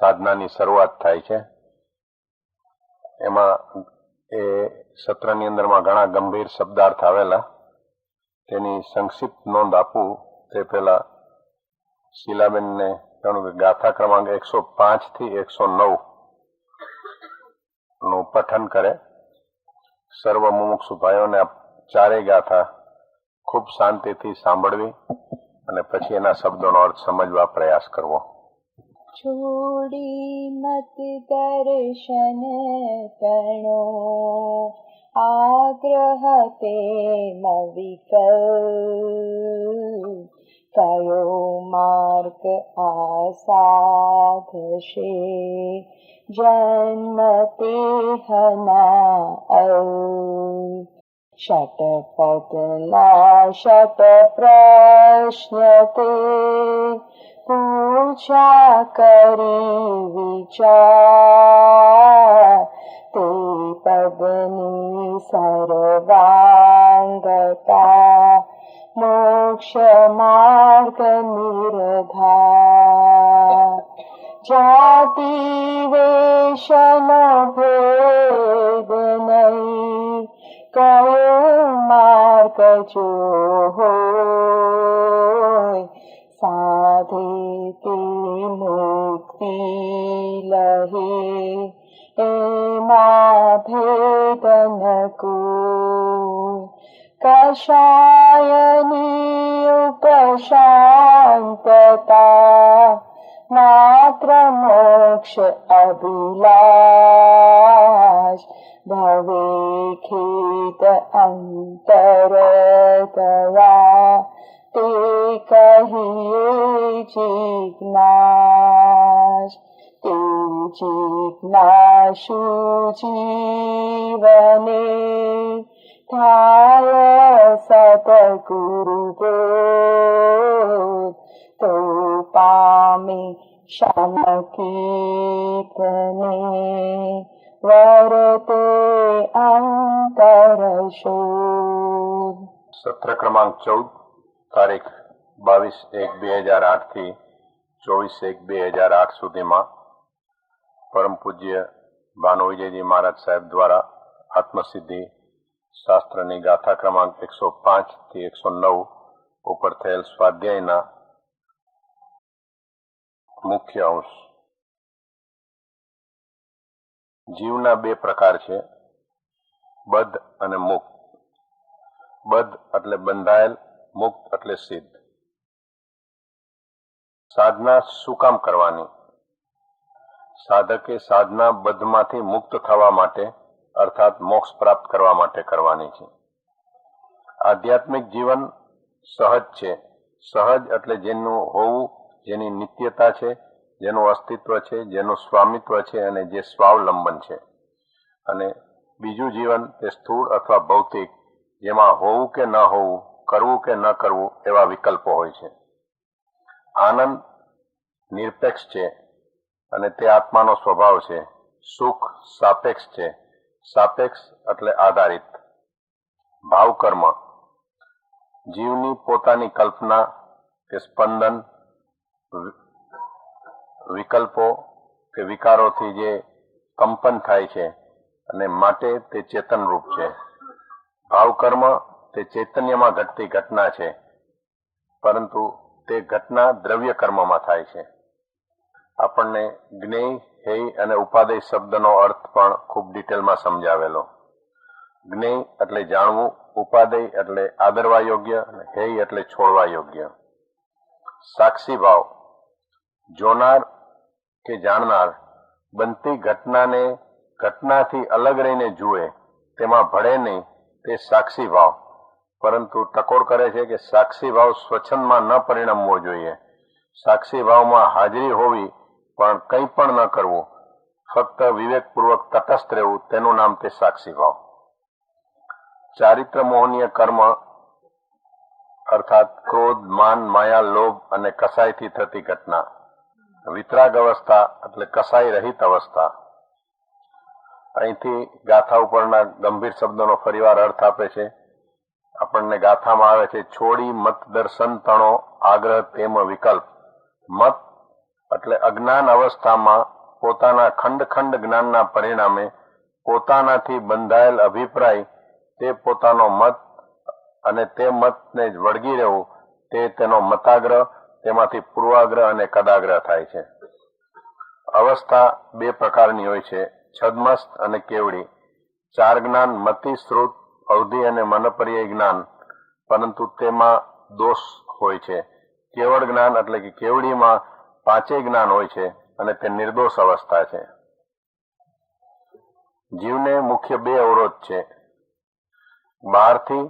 સાધનાની શરૂઆત થાય છે. એમાં એ સત્રની અંદરમાં ઘણા ગંભીર શબ્દાર્થ આવેલા, તેની સંક્ષિપ્ત નોંધ આપું તે પહેલા શીલાબેનને કહું કે ગાથા ક્રમાંક 105 થી 109 નું પઠન કરે. સર્વ મુમુક્ષુ ભાઈઓને આ ચારેય ગાથા ખૂબ શાંતિથી સાંભળવી અને પછી એના શબ્દોનો અર્થ સમજવા પ્રયાસ કરવો. છોડી મત દર્શન તણો આગ્રહ પ્રેમ વિકલ્પ કયો માર્ગ આસાધશે જન્મ તેહના શતપથના શત પ્રશ્ન તે પૂછા કરી વિચાર તે પદની સર્વાંગતા મોક્ષ માર્ગ નિર્ધાર જાતિ વેશન ભેદ નહીં કયો માર્ગ જો હોય સાધે તે મુક્તિ લહે એમાં ભેદ ન કોઈ કશાયની ઉપશાંતતા માત્ર મોક્ષ અભિલાષ ભવે ખેત અંતર ગયા તે કહીએ જિજ્ઞાસ તે જિજ્ઞાસુ જીવને થાય સતગુરુ બોધ તો પામે શામકીર્તને વર્તે અંતર શોધ. સત્ર ક્રમાંક 14 તારીખ 22/1/2008 થી 24/1/2008 સુધીમાં પરમ પૂજ્ય ભાનુ વિજયજી મહારાજ સાહેબ દ્વારા આત્મસિદ્ધિ શાસ્ત્રની ગાથા ક્રમાંક 105 થી 109 ઉપર થયેલ સ્વાધ્યાયના મુખ્ય અંશ. જીવના બે પ્રકાર છે, બદ્ધ અને મુક્ત. બદ્ધ એટલે બંધાયેલ, મુક્ત એટલે સિદ્ધ. સાધના શું કામ કરવાની? સાધકે સાધના બદ્ધમાંથી મુક્ત થવા માટે અર્થાત મોક્ષ પ્રાપ્ત કરવા માટે કરવાની છે. આધ્યાત્મિક જીવન સહજ છે. સહજ એટલે જેનું હોવું, જેની નિત્યતા છે, જેનું અસ્તિત્વ છે, જેનું સ્વામિત્વ છે અને જે સ્વાવલંબન છે. અને બીજું જીવન તે સ્થૂળ અથવા ભૌતિક, જેમાં હોવું કે ન હોવું, કરવું કે ન કરવું એવા વિકલ્પો હોય છે. આનંદ નિરપેક્ષ છે અને તે આત્માનો સ્વભાવ છે. સુખ સાપેક્ષ છે. સાપેક્ષ એટલે આધારિત. ભાવ કર્મ જીવની પોતાની કલ્પના કે સ્પંદન, વિકલ્પો કે વિકારોથી જે કંપન થાય છે અને માટે તે ચેતન રૂપ છે. ભાવ કર્મ તે ચૈતન્યમાં ઘટતી ઘટના છે, પરંતુ તે ઘટના દ્રવ્ય કર્મમાં થાય છે. આપણને જ્ઞેય, હેય અને ઉપાદેય શબ્દનો અર્થ પણ ખૂબ ડિટેલમાં સમજાવેલો. જ્ઞેય એટલે જાણવું, ઉપાદેય એટલે આદરવા યોગ્ય અને હેય એટલે છોડવા યોગ્ય. સાક્ષી ભાવ જોનાર કે જાણનાર બનતી ઘટનાને ઘટનાથી અલગ રહીને જુએ, તેમાં ભળે નહીં, તે સાક્ષી ભાવ. પરંતુ ટકોર કરે છે કે સાક્ષી ભાવ સ્વચ્છંદમાં ન પરિણમવો જોઈએ. સાક્ષી ભાવમાં હાજરી હોવી પણ કંઈ પણ ન કરવું, ફક્ત વિવેકપૂર્વક તટસ્થ રહેવું, તેનું નામ તે સાક્ષી ભાવ. ચારિત્ર મોહનીય કર્મ અર્થાત ક્રોધ, માન, માયા, લોભ અને કસાયથી થતી ઘટના. વિતરાગ અવસ્થા એટલે કસાઈ રહિત અવસ્થા. અહીંથી ગાથા ઉપરના ગંભીર શબ્દોનો ફરીવાર અર્થ આપે છે. આપણને ગાથામાં આવે છે, છોડી મત દર્શન તણો આગ્રહ તેમ વિકલ્પ. મત એટલે અજ્ઞાન અવસ્થામાં પોતાના ખંડ ખંડ જ્ઞાનના પરિણામે પોતાનાથી બંધાયેલ અભિપ્રાય તે પોતાનો મત અને તે મતને જ વળગી રહેવું તે તેનો મતાગ્રહ, તેમાંથી પૂર્વાગ્રહ અને કદાગ્રહ થાય છે. અવસ્થા બે પ્રકારની હોય છે, છદ્મસ્ત અને કેવડી. ચાર જ્ઞાન મતિ, શ્રુત, અવધિ અને મનપર્યાય જ્ઞાન, પરંતુ તેમાં દોષ હોય છે. કેવળ જ્ઞાન એટલે કે કેવડીમાં પાંચેય જ્ઞાન હોય છે અને તે નિર્દોષ અવસ્થા છે. જીવને મુખ્ય બે અવરોધ છે, બહારથી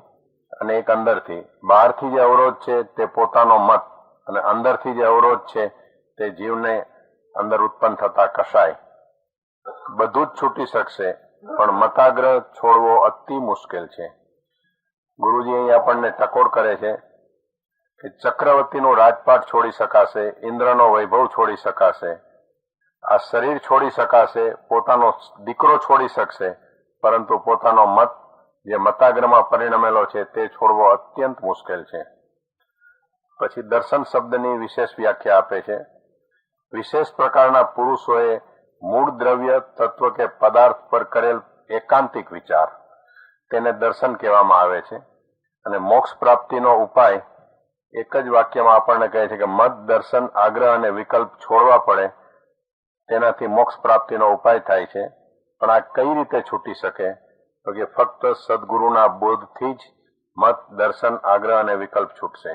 અને એક અંદરથી. બહારથી જે અવરોધ છે તે પોતાનો મત, અને અંદરથી જે અવરોધ છે તે જીવને અંદર ઉત્પન્ન થતા કષાય. બધું જ છૂટી શકશે, પણ મતાગ્રહ છોડવો અતિ મુશ્કેલ છે. ગુરુજી અહીં આપણને ટકોર કરે છે કે ચક્રવર્તીનું રાજપાટ છોડી શકાશે, ઇન્દ્રનો વૈભવ છોડી શકાશે, આ શરીર છોડી શકાશે, પોતાનો દીકરો છોડી શકશે, પરંતુ પોતાનો મત જે મતાગ્રહમાં પરિણમેલો છે તે છોડવો અત્યંત મુશ્કેલ છે. પછી દર્શન શબ્દની વિશેષ વ્યાખ્યા આપે છે. વિશેષ પ્રકારના પુરુષોએ મૂળ દ્રવ્ય, તત્વ કે પદાર્થ પર કરેલ એકાંતિક વિચાર, તેને દર્શન કહેવામાં આવે છે. અને મોક્ષ પ્રાપ્તિનો ઉપાય એક જ વાક્યમાં આપણને કહે છે કે મત, દર્શન, આગ્રહ અને વિકલ્પ છોડવા પડે, તેનાથી મોક્ષ પ્રાપ્તિનો ઉપાય થાય છે. પણ આ કઈ રીતે છૂટી શકે? તો કે ફક્ત સદગુરુના બોધથી જ મત, દર્શન, આગ્રહ અને વિકલ્પ છૂટશે.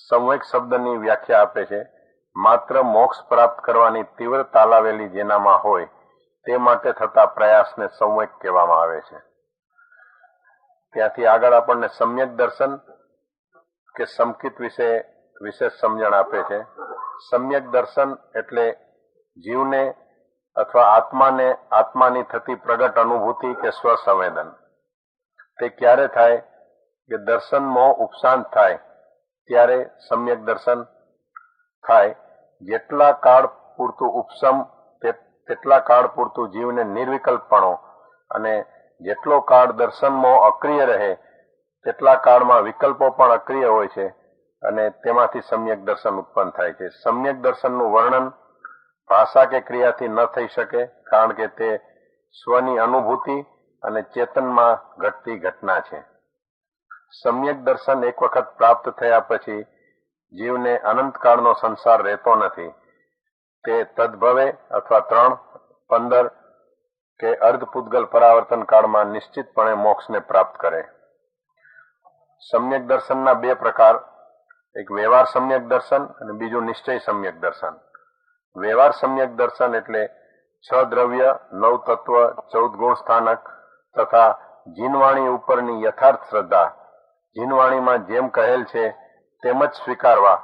સંવેગ શબ્દની વ્યાખ્યા આપે છે, માત્ર મોક્ષ પ્રાપ્ત કરવાની તીવ્ર તાલાવેલી જેનામાં હોય તે માટે થતા પ્રયાસને સંવેગ કહેવામાં આવે છે. ત્યાંથી આગળ આપણને સમ્યક દર્શન કે સમકિત વિશે વિશેષ સમજણ આપે છે. સમ્યક દર્શન એટલે જીવને અથવા આત્માને આત્માની થતી પ્રગટ અનુભૂતિ કે સ્વસંવેદન. તે ક્યારે થાય કે દર્શનમાં ઉપશાંત થાય ત્યારે સમ્યક દર્શન થાય. જેટલા કાળ પૂરતું ઉપશમ તેટલા કાળ પૂરતું જીવને નિર્વિકલ્પપણો, અને જેટલો કાળ દર્શનમાં અક્રિય રહે તેટલા કાળમાં વિકલ્પો પણ અક્રિય હોય છે, અને તેમાંથી સમ્યક દર્શન ઉત્પન્ન થાય છે. સમ્યક દર્શનનું વર્ણન ભાષા કે ક્રિયાથી ન થઈ શકે, કારણ કે તે સ્વની અનુભૂતિ અને ચેતનમાં ઘટતી ઘટના છે. સમ્યક દર્શન એક વખત પ્રાપ્ત થયા પછી જીવને અનંતકાળનો સંસાર રહેતો નથી. તે તદભવે અથવા 3, 15 કે અર્ધપૂતગલ પરાવર્તન કાળમાં નિશ્ચિતપણે મોક્ષને પ્રાપ્ત કરે. સમ્યક દર્શનના બે પ્રકાર, એક વ્યવહાર સમ્યક દર્શન અને બીજું નિશ્ચય સમ્યક દર્શન. વ્યવહાર સમ્યક દર્શન એટલે 6 દ્રવ્ય, 9 તત્વ, 14 ગુણ સ્થાનક તથા જીનવાણી ઉપરની યથાર્થ શ્રદ્ધા, જીનવાણીમાં જેમ કહેલ છે તેમ જ સ્વીકારવા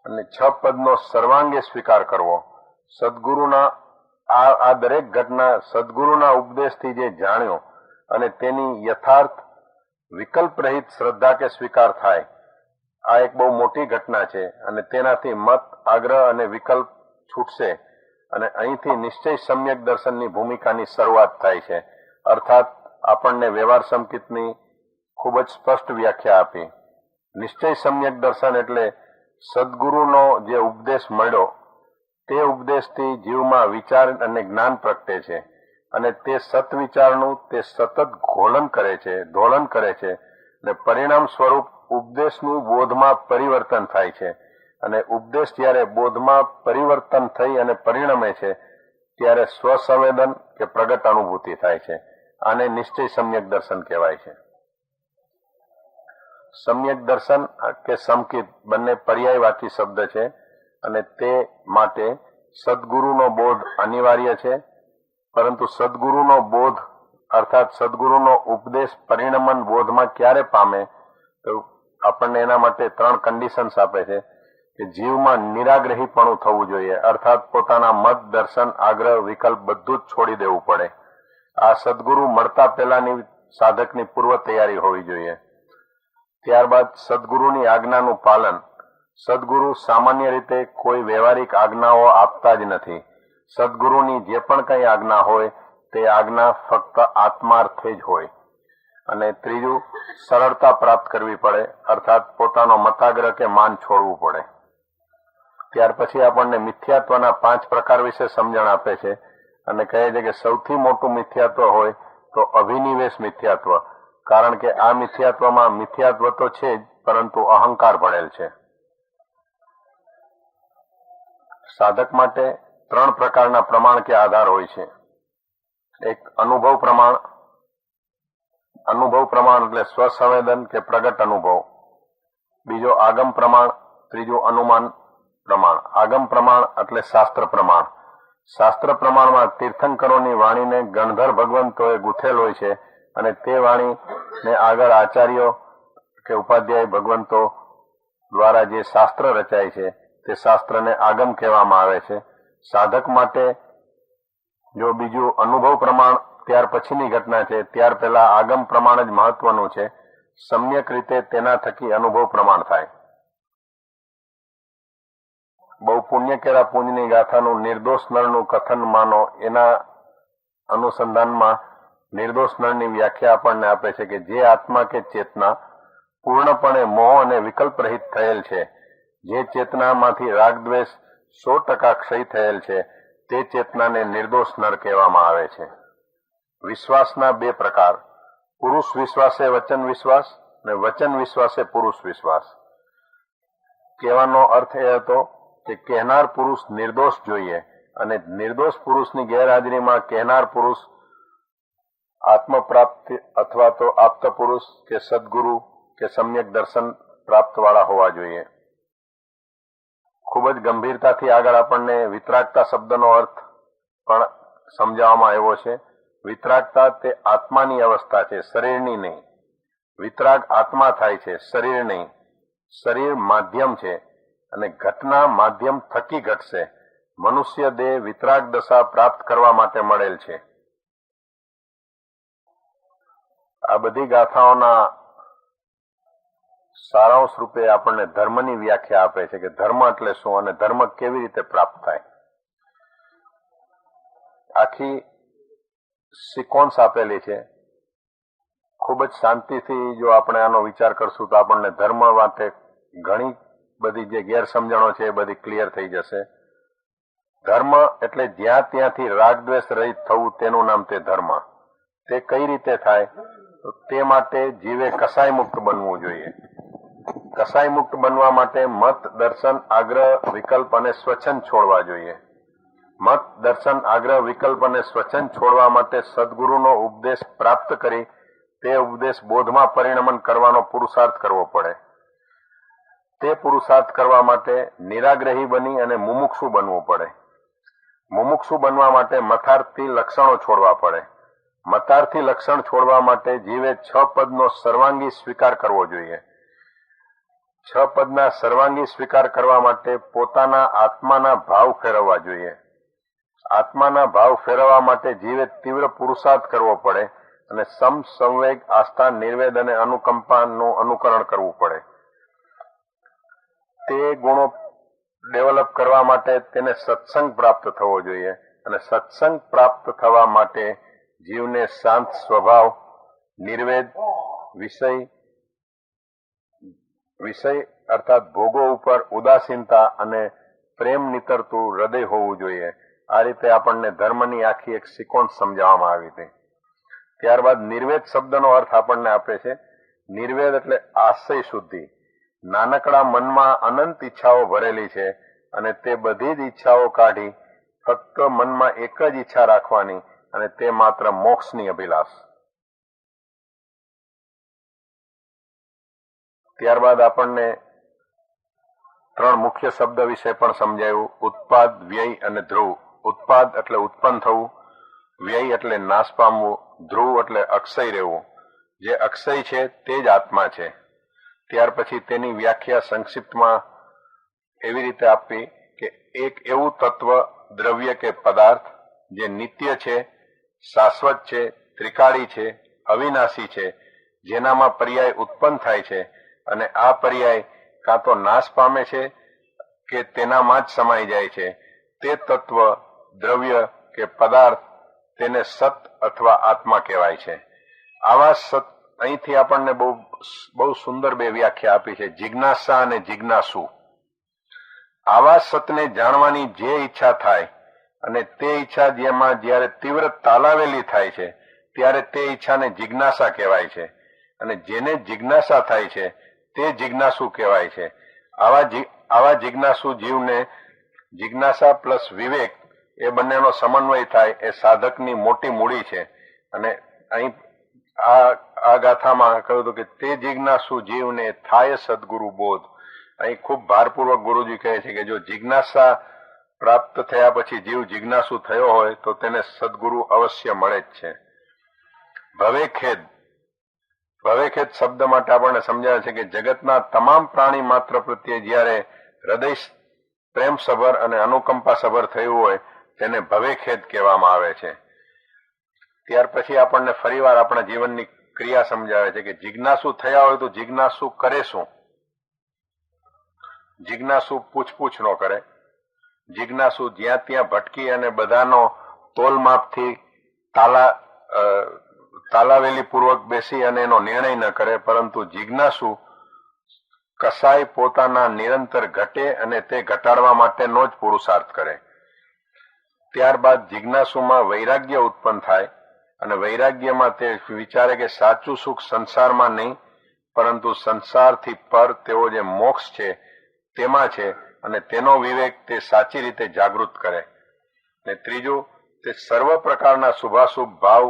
અને 6 પદનો સર્વાંગે સ્વીકાર કરવો. સદગુરુના આ દરેક ઘટના સદગુરુના ઉપદેશથી જે જાણ્યો અને તેની યથાર્થ વિકલ્પ રહિત શ્રદ્ધા કે સ્વીકાર થાય, આ એક બહુ મોટી ઘટના છે. અને તેનાથી મત, આગ્રહ અને વિકલ્પ છૂટશે, અને અહીંથી નિશ્ચય સમ્યક દર્શનની ભૂમિકાની શરૂઆત થાય છે. અર્થાત આપણને વ્યવહાર સંકિતની ખૂબ જ સ્પષ્ટ વ્યાખ્યા આપી. નિશ્ચય સમ્યક દર્શન એટલે સદગુરુનો જે ઉપદેશ મળ્યો તે ઉપદેશથી જીવમાં વિચાર અને જ્ઞાન પ્રગટે છે, અને તે સત્વિચારનું તે સતત ઘોલન કરે છે, ધોલન કરે છે, અને પરિણામ સ્વરૂપ ઉપદેશનું બોધમાં પરિવર્તન થાય છે. અને ઉપદેશ જ્યારે બોધમાં પરિવર્તન થઈ અને પરિણમે છે ત્યારે સ્વસંવેદન કે પ્રગટ અનુભૂતિ થાય છે. આને નિશ્ચય સમ્યક દર્શન કહેવાય છે. સમ્યક દર્શન કે સમકિત બંને પર્યાયવાચી શબ્દ છે, અને તે માટે સદગુરુનો બોધ અનિવાર્ય છે. પરંતુ સદગુરુનો બોધ અર્થાત સદગુરુનો ઉપદેશ પરિણમન બોધમાં ક્યારે પામે, તો આપણને એના માટે 3 કન્ડિશન્સ આપે છે કે જીવમાં નિરાગ્રહીપણું થવું જોઈએ, અર્થાત પોતાના મત, દર્શન, આગ્રહ, વિકલ્પ બધું જ છોડી દેવું પડે. આ સદગુરુ મળતા પહેલાની સાધકની પૂર્વ તૈયારી હોવી જોઈએ. ત્યારબાદ સદગુરુની આજ્ઞાનું પાલન. સદગુરુ સામાન્ય રીતે કોઈ વ્યવહારિક આજ્ઞાઓ આપતા જ નથી. સદગુરુની જે પણ કંઈ આજ્ઞા હોય તે આજ્ઞા ફક્ત આત્માર્થે જ હોય. અને ત્રીજું, સરળતા પ્રાપ્ત કરવી પડે, અર્થાત પોતાનો મતાગ્રહ કે માન છોડવું પડે. ત્યાર પછી આપણને મિથ્યાત્વના 5 પ્રકાર વિશે સમજણ આપે છે અને કહે છે કે સૌથી મોટું મિથ્યાત્વ હોય તો અભિનિવેશ મિથ્યાત્વ, કારણ કે આ મિથ્યાત્વમાં મિથ્યાત્વ તો છે જ, પરંતુ અહંકાર ભળેલ છે. સાધક માટે 3 પ્રકારના પ્રમાણ કે આધાર હોય છે. એક અનુભવ પ્રમાણ. અનુભવ પ્રમાણ એટલે સ્વસંવેદન કે પ્રગટ અનુભવ. બીજો આગમ પ્રમાણ. ત્રીજું અનુમાન પ્રમાણ. આગમ પ્રમાણ એટલે શાસ્ત્ર પ્રમાણ. શાસ્ત્ર પ્રમાણમાં તીર્થંકરોની વાણીને ગણધર ભગવંતોએ ગૂંથેલ હોય છે અને તે વાણીને આગળ આચાર્યો કે ઉપાધ્યાય ભગવંતો દ્વારા જે શાસ્ત્ર રચાય છે તે શાસ્ત્રને આગમ કહેવામાં આવે છે. સાધક માટે જો બીજું અનુભવ પ્રમાણ ત્યાર પછીની ઘટના છે, ત્યાર પહેલા આગમ પ્રમાણ જ મહત્વનું છે. સમ્યક રીતે તેના થકી અનુભવ પ્રમાણ થાય. બહુ પુણ્ય કેળા પુંજની ગાથાનું નિર્દોષ નળનું કથન માનો એના અનુસંધાનમાં નિર્દોષ નળની વ્યાખ્યા આપણને આપે છે કે જે આત્મા કે ચેતના પૂર્ણપણે મોહ અને વિકલ્પ રહિત થયેલ છે, જે ચેતનામાંથી રાગ દ્વેષ 100% ક્ષય થયેલ છે, તે ચેતનાને નિર્દોષ નર કહેવામાં આવે છે. વિશ્વાસના 2 પ્રકાર. પુરુષ વિશ્વાસે વચન વિશ્વાસ અને વચન વિશ્વાસે પુરુષ વિશ્વાસ. કહેવાનો અર્થ એ હતો કે કહેનાર પુરુષ નિર્દોષ જોઈએ અને નિર્દોષ પુરુષની ગેરહાજરીમાં કહેનાર પુરુષ આત્મપ્રાપ્તિ અથવા તો આપ્ત પુરુષ કે સદગુરુ કે સમ્યક દર્શન પ્રાપ્ત વાળા હોવા જોઈએ. ખૂબ જ ગંભીરતાથી આગળ આપણને વિતરાગતા શબ્દનો અર્થ પણ સમજાવવામાં આવ્યો છે. વિતરાગતા તે આત્માની અવસ્થા છે, શરીરની નહીં. વિતરાગ આત્મા થાય છે, શરીર નહીં. શરીર માધ્યમ છે અને ઘટના માધ્યમ થકી ઘટશે. મનુષ્ય દેહ વિતરાગ દશા પ્રાપ્ત કરવા માટે મળેલ છે. આ બધી ગાથાઓના સારાંશ રૂપે આપણને ધર્મની વ્યાખ્યા આપે છે કે ધર્મ એટલે શું અને ધર્મ કેવી રીતે પ્રાપ્ત થાય. આખી સિક્વન્સ આપેલી છે. ખૂબ જ શાંતિથી જો આપણે આનો વિચાર કરશું તો આપણને ધર્મ માટે ઘણી બધી જે ગેરસમજણો છે એ બધી ક્લિયર થઈ જશે. ધર્મ એટલે જ્યાં ત્યાંથી રાગ દ્વેષ રહિત થવું, તેનું નામ તે ધર્મ. તે કઈ રીતે થાય? તો તે માટે જીવે કસાય મુક્ત બનવું જોઈએ. કસાય મુક્ત બનવા માટે મત, દર્શન, આગ્રહ, વિકલ્પ અને સ્વચ્છંદ છોડવા જોઈએ. મત, દર્શન, આગ્રહ, વિકલ્પ અને સ્વચ્છંદ છોડવા માટે સદગુરુનો ઉપદેશ પ્રાપ્ત કરી તે ઉપદેશ બોધમાં પરિણમન કરવાનો પુરુષાર્થ કરવો પડે. તે પુરુષાર્થ કરવા માટે નિરાગ્રહી બની અને મુમુક્ષુ બનવું પડે. મુમુક્ષુ બનવા માટે મતાર્થી લક્ષણો છોડવા પડે. મતાર્થી લક્ષણ છોડવા માટે જીવે 6 પદનો સર્વાંગી સ્વીકાર કરવો જોઈએ. 6 પદના સર્વાંગી સ્વીકાર કરવા માટે પોતાના આત્માના ભાવ ફેરવવા જોઈએ. આત્માના ભાવ ફેરવવા માટે જીવે તીવ્ર પુરુષાર્થ કરવો પડે અને સમ, સંવેગ, આસ્થા, નિર્વેદ અને અનુકંપાનું અનુકરણ કરવું પડે. તે ગુણો ડેવલપ કરવા માટે તેને સત્સંગ પ્રાપ્ત થવો જોઈએ અને સત્સંગ પ્રાપ્ત થવા માટે જીવને શાંત સ્વભાવ, નિર્વેદ, વિષય અર્થાત ભોગો ઉપર ઉદાસીનતા અને પ્રેમ નીતરતું હૃદય હોવું જોઈએ. આ રીતે આપણને ધર્મની આખી એક સિક્વન્સ સમજાવવામાં આવી હતી. ત્યારબાદ નિર્વેદ શબ્દનો અર્થ આપણને આપે છે. નિર્વેદ એટલે આશય શુદ્ધિ. નાનકડા મનમાં અનંત ઈચ્છાઓ ભરેલી છે અને તે બધી જ ઈચ્છાઓ કાઢી ફક્ત મનમાં એક જ ઈચ્છા રાખવાની અને તે માત્ર મોક્ષની અભિલાષ. ત્યારબાદ આપણને 3 મુખ્ય શબ્દ વિશે પણ સમજાયું. ઉત્પાદ, વ્યય અને ધ્રુવ. ઉત્પાદ એટલે ઉત્પન્ન થવું, વ્યય એટલે નાશ પામવું, ધ્રુવ એટલે અક્ષય રહેવું. જે અક્ષય છે તે જ આત્મા છે. ત્યાર પછી તેની વ્યાખ્યા સંક્ષિપ્તમાં એવી રીતે આપવી કે એક એવું તત્વ, દ્રવ્ય કે પદાર્થ જે નિત્ય છે, શાશ્વત છે, ત્રિકાળી છે, અવિનાશી છે, જેનામાં પર્યાય ઉત્પન્ન થાય છે અને આ પર્યાય કાં તો નાશ પામે છે કે તેનામાં જ સમાઈ જાય છે, તે તત્વ, દ્રવ્ય કે પદાર્થ તેને સત અથવા આત્મા કહેવાય છે. આવા સત અહીંથી આપણને બહુ સુંદર 2 વ્યાખ્યા આપી છે, જિજ્ઞાસા અને જિજ્ઞાસુ. આવા સતને જાણવાની જે ઈચ્છા થાય અને તે ઈચ્છા જેમાં જ્યારે તીવ્ર તાલાવેલી થાય છે ત્યારે તે ઈચ્છાને જિજ્ઞાસા કહેવાય છે અને જેને જિજ્ઞાસા થાય છે તે જિજ્ઞાસુ કહેવાય છે. આવા જિજ્ઞાસુ જીવને જિજ્ઞાસા પ્લસ વિવેક એ બંનેનો સમન્વય થાય એ સાધકની મોટી મૂડી છે. અને અહીં આ ગાથામાં કહ્યું હતું કે તે જિજ્ઞાસુ જીવને થાય સદગુરુ બોધ. અહીં ખૂબ ભારપૂર્વક ગુરુજી કહે છે કે જો જિજ્ઞાસા પ્રાપ્ત થયા પછી જીવ જિજ્ઞાસુ થયો હોય તો તેને સદગુરુ અવશ્ય મળે જ છે. ભવેખેદ શબ્દ માટે આપણને સમજાવે છે કે જગતના તમામ પ્રાણી માત્ર પ્રત્યે જ્યારે હૃદય પ્રેમ સભર અને અનુકંપા સભર થયું હોય તેને ભવેખેદ કહેવામાં આવે છે. ત્યાર પછી આપણને ફરીવાર આપણા જીવનની ક્રિયા સમજાવે છે કે જિજ્ઞાસુ થયા હોય તો જિજ્ઞાસુ કરે શું? જિજ્ઞાસુ પૂછપૂછ ન કરે. જિજ્ઞાસુ જ્યાં ત્યાં ભટકી અને બધાનો તોલમાપથી તાલાવેલી પૂર્વક બેસી અને એનો નિર્ણય ન કરે, પરંતુ જિજ્ઞાસુ કસાય પોતાના નિરંતર ઘટે અને તે ઘટાડવા માટેનો જ પુરુષાર્થ કરે. ત્યારબાદ જિજ્ઞાસુમાં વૈરાગ્ય ઉત્પન્ન થાય અને વૈરાગ્યમાં તે વિચારે કે સાચું સુખ સંસારમાં નહીં પરંતુ સંસારથી પર તેઓ જે મોક્ષ છે તેમાં છે અને તેનો વિવેક તે સાચી રીતે જાગૃત કરે. ને ત્રીજું, તે સર્વ પ્રકારના શુભાશુભ ભાવ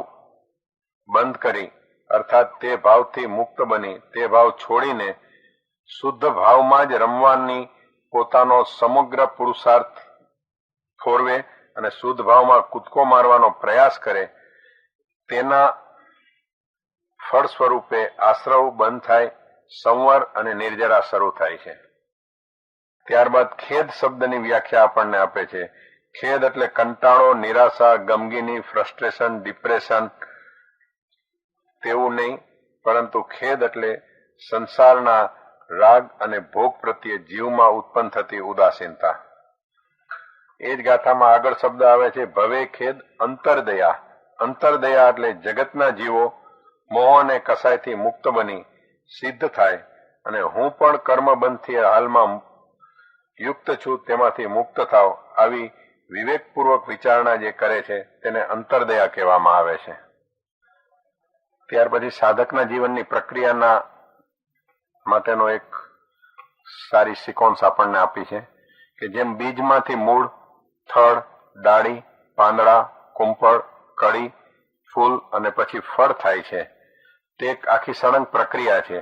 બંધ કરી અર્થાત તે ભાવથી મુક્ત બની તે ભાવ છોડીને શુદ્ધ ભાવમાં જ રમવાની પોતાનો સમગ્ર પુરુષાર્થ ફોરવે અને શુદ્ધ ભાવમાં કૂદકો મારવાનો પ્રયાસ કરે. તેના ફળ સ્વરૂપે આશ્રવ બંધ થાય, સંવર અને નિર્જરા શરૂ થાય છે. ત્યારબાદ ખેદ શબ્દની વ્યાખ્યા આપણને આપે છે. ખેદ એટલે કંટાળો, નિરાશા, ગમગીની, ફ્રસ્ટ્રેશન, ડિપ્રેશન તેવું નહીં, પરંતુ ખેદ એટલે સંસારના રાગ અને ભોગ પ્રત્યે જીવમાં ઉત્પન્ન થતી ઉદાસીનતા. એ જ ગાથામાં આગળ શબ્દ આવે છે ભવે ખેદ અંતરદયા. અંતરદયા એટલે જગતના જીવો મોહ અને કસાયથી મુક્ત બની સિદ્ધ થાય અને હું પણ કર્મબંધથી હાલમાં યુક્ત છું તેમાંથી મુક્ત થાવ આવી વિવેકપૂર્વક વિચારણા જે કરે છે તેને અંતરદયા કહેવામાં આવે છે. ત્યાર પછી સાધકના જીવનની પ્રક્રિયાના માટેનો એક સારી સિકોન્સ આપણને આપી છે કે જેમ બીજમાંથી મૂળ, થડ, ડાળી, પાંદડા, કુંપળ, કળી, ફૂલ અને પછી ફળ થાય છે તે એક આખી સળંગ પ્રક્રિયા છે.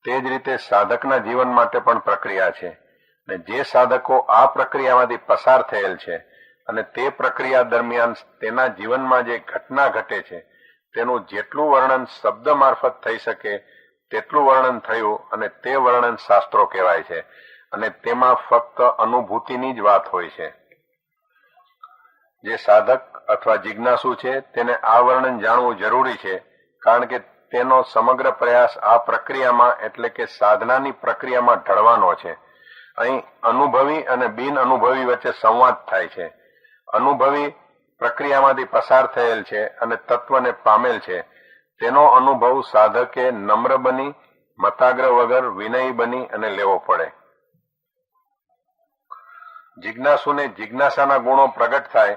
તે જ રીતે સાધકના જીવન માટે પણ પ્રક્રિયા છે. ને જે સાધકો આ પ્રક્રિયામાંથી પસાર થયેલ છે અને તે પ્રક્રિયા દરમિયાન તેના જીવનમાં જે ઘટના ઘટે છે તેનું જેટલું વર્ણન શબ્દ મારફત થઈ શકે તેટલું વર્ણન થયું અને તે વર્ણન શાસ્ત્રો કહેવાય છે અને તેમાં ફક્ત અનુભૂતિની જ વાત હોય છે. જે સાધક અથવા જિજ્ઞાસુ છે તેને આ વર્ણન જાણવું જરૂરી છે, કારણ કે તેનો સમગ્ર પ્રયાસ આ પ્રક્રિયામાં એટલે કે સાધનાની પ્રક્રિયામાં ઢળવાનો છે. અહીં અનુભવી અને બિન અનુભવી વચ્ચે સંવાદ થાય છે. અનુભવી પ્રક્રિયામાંથી પસાર થયેલ છે અને તત્વને પામેલ છે. તેનો અનુભવ સાધકે નમ્ર બની, મતાગ્ર વગર વિનયી બની અને લેવો પડે. જિજ્ઞાસુને જિજ્ઞાસાના ગુણો પ્રગટ થાય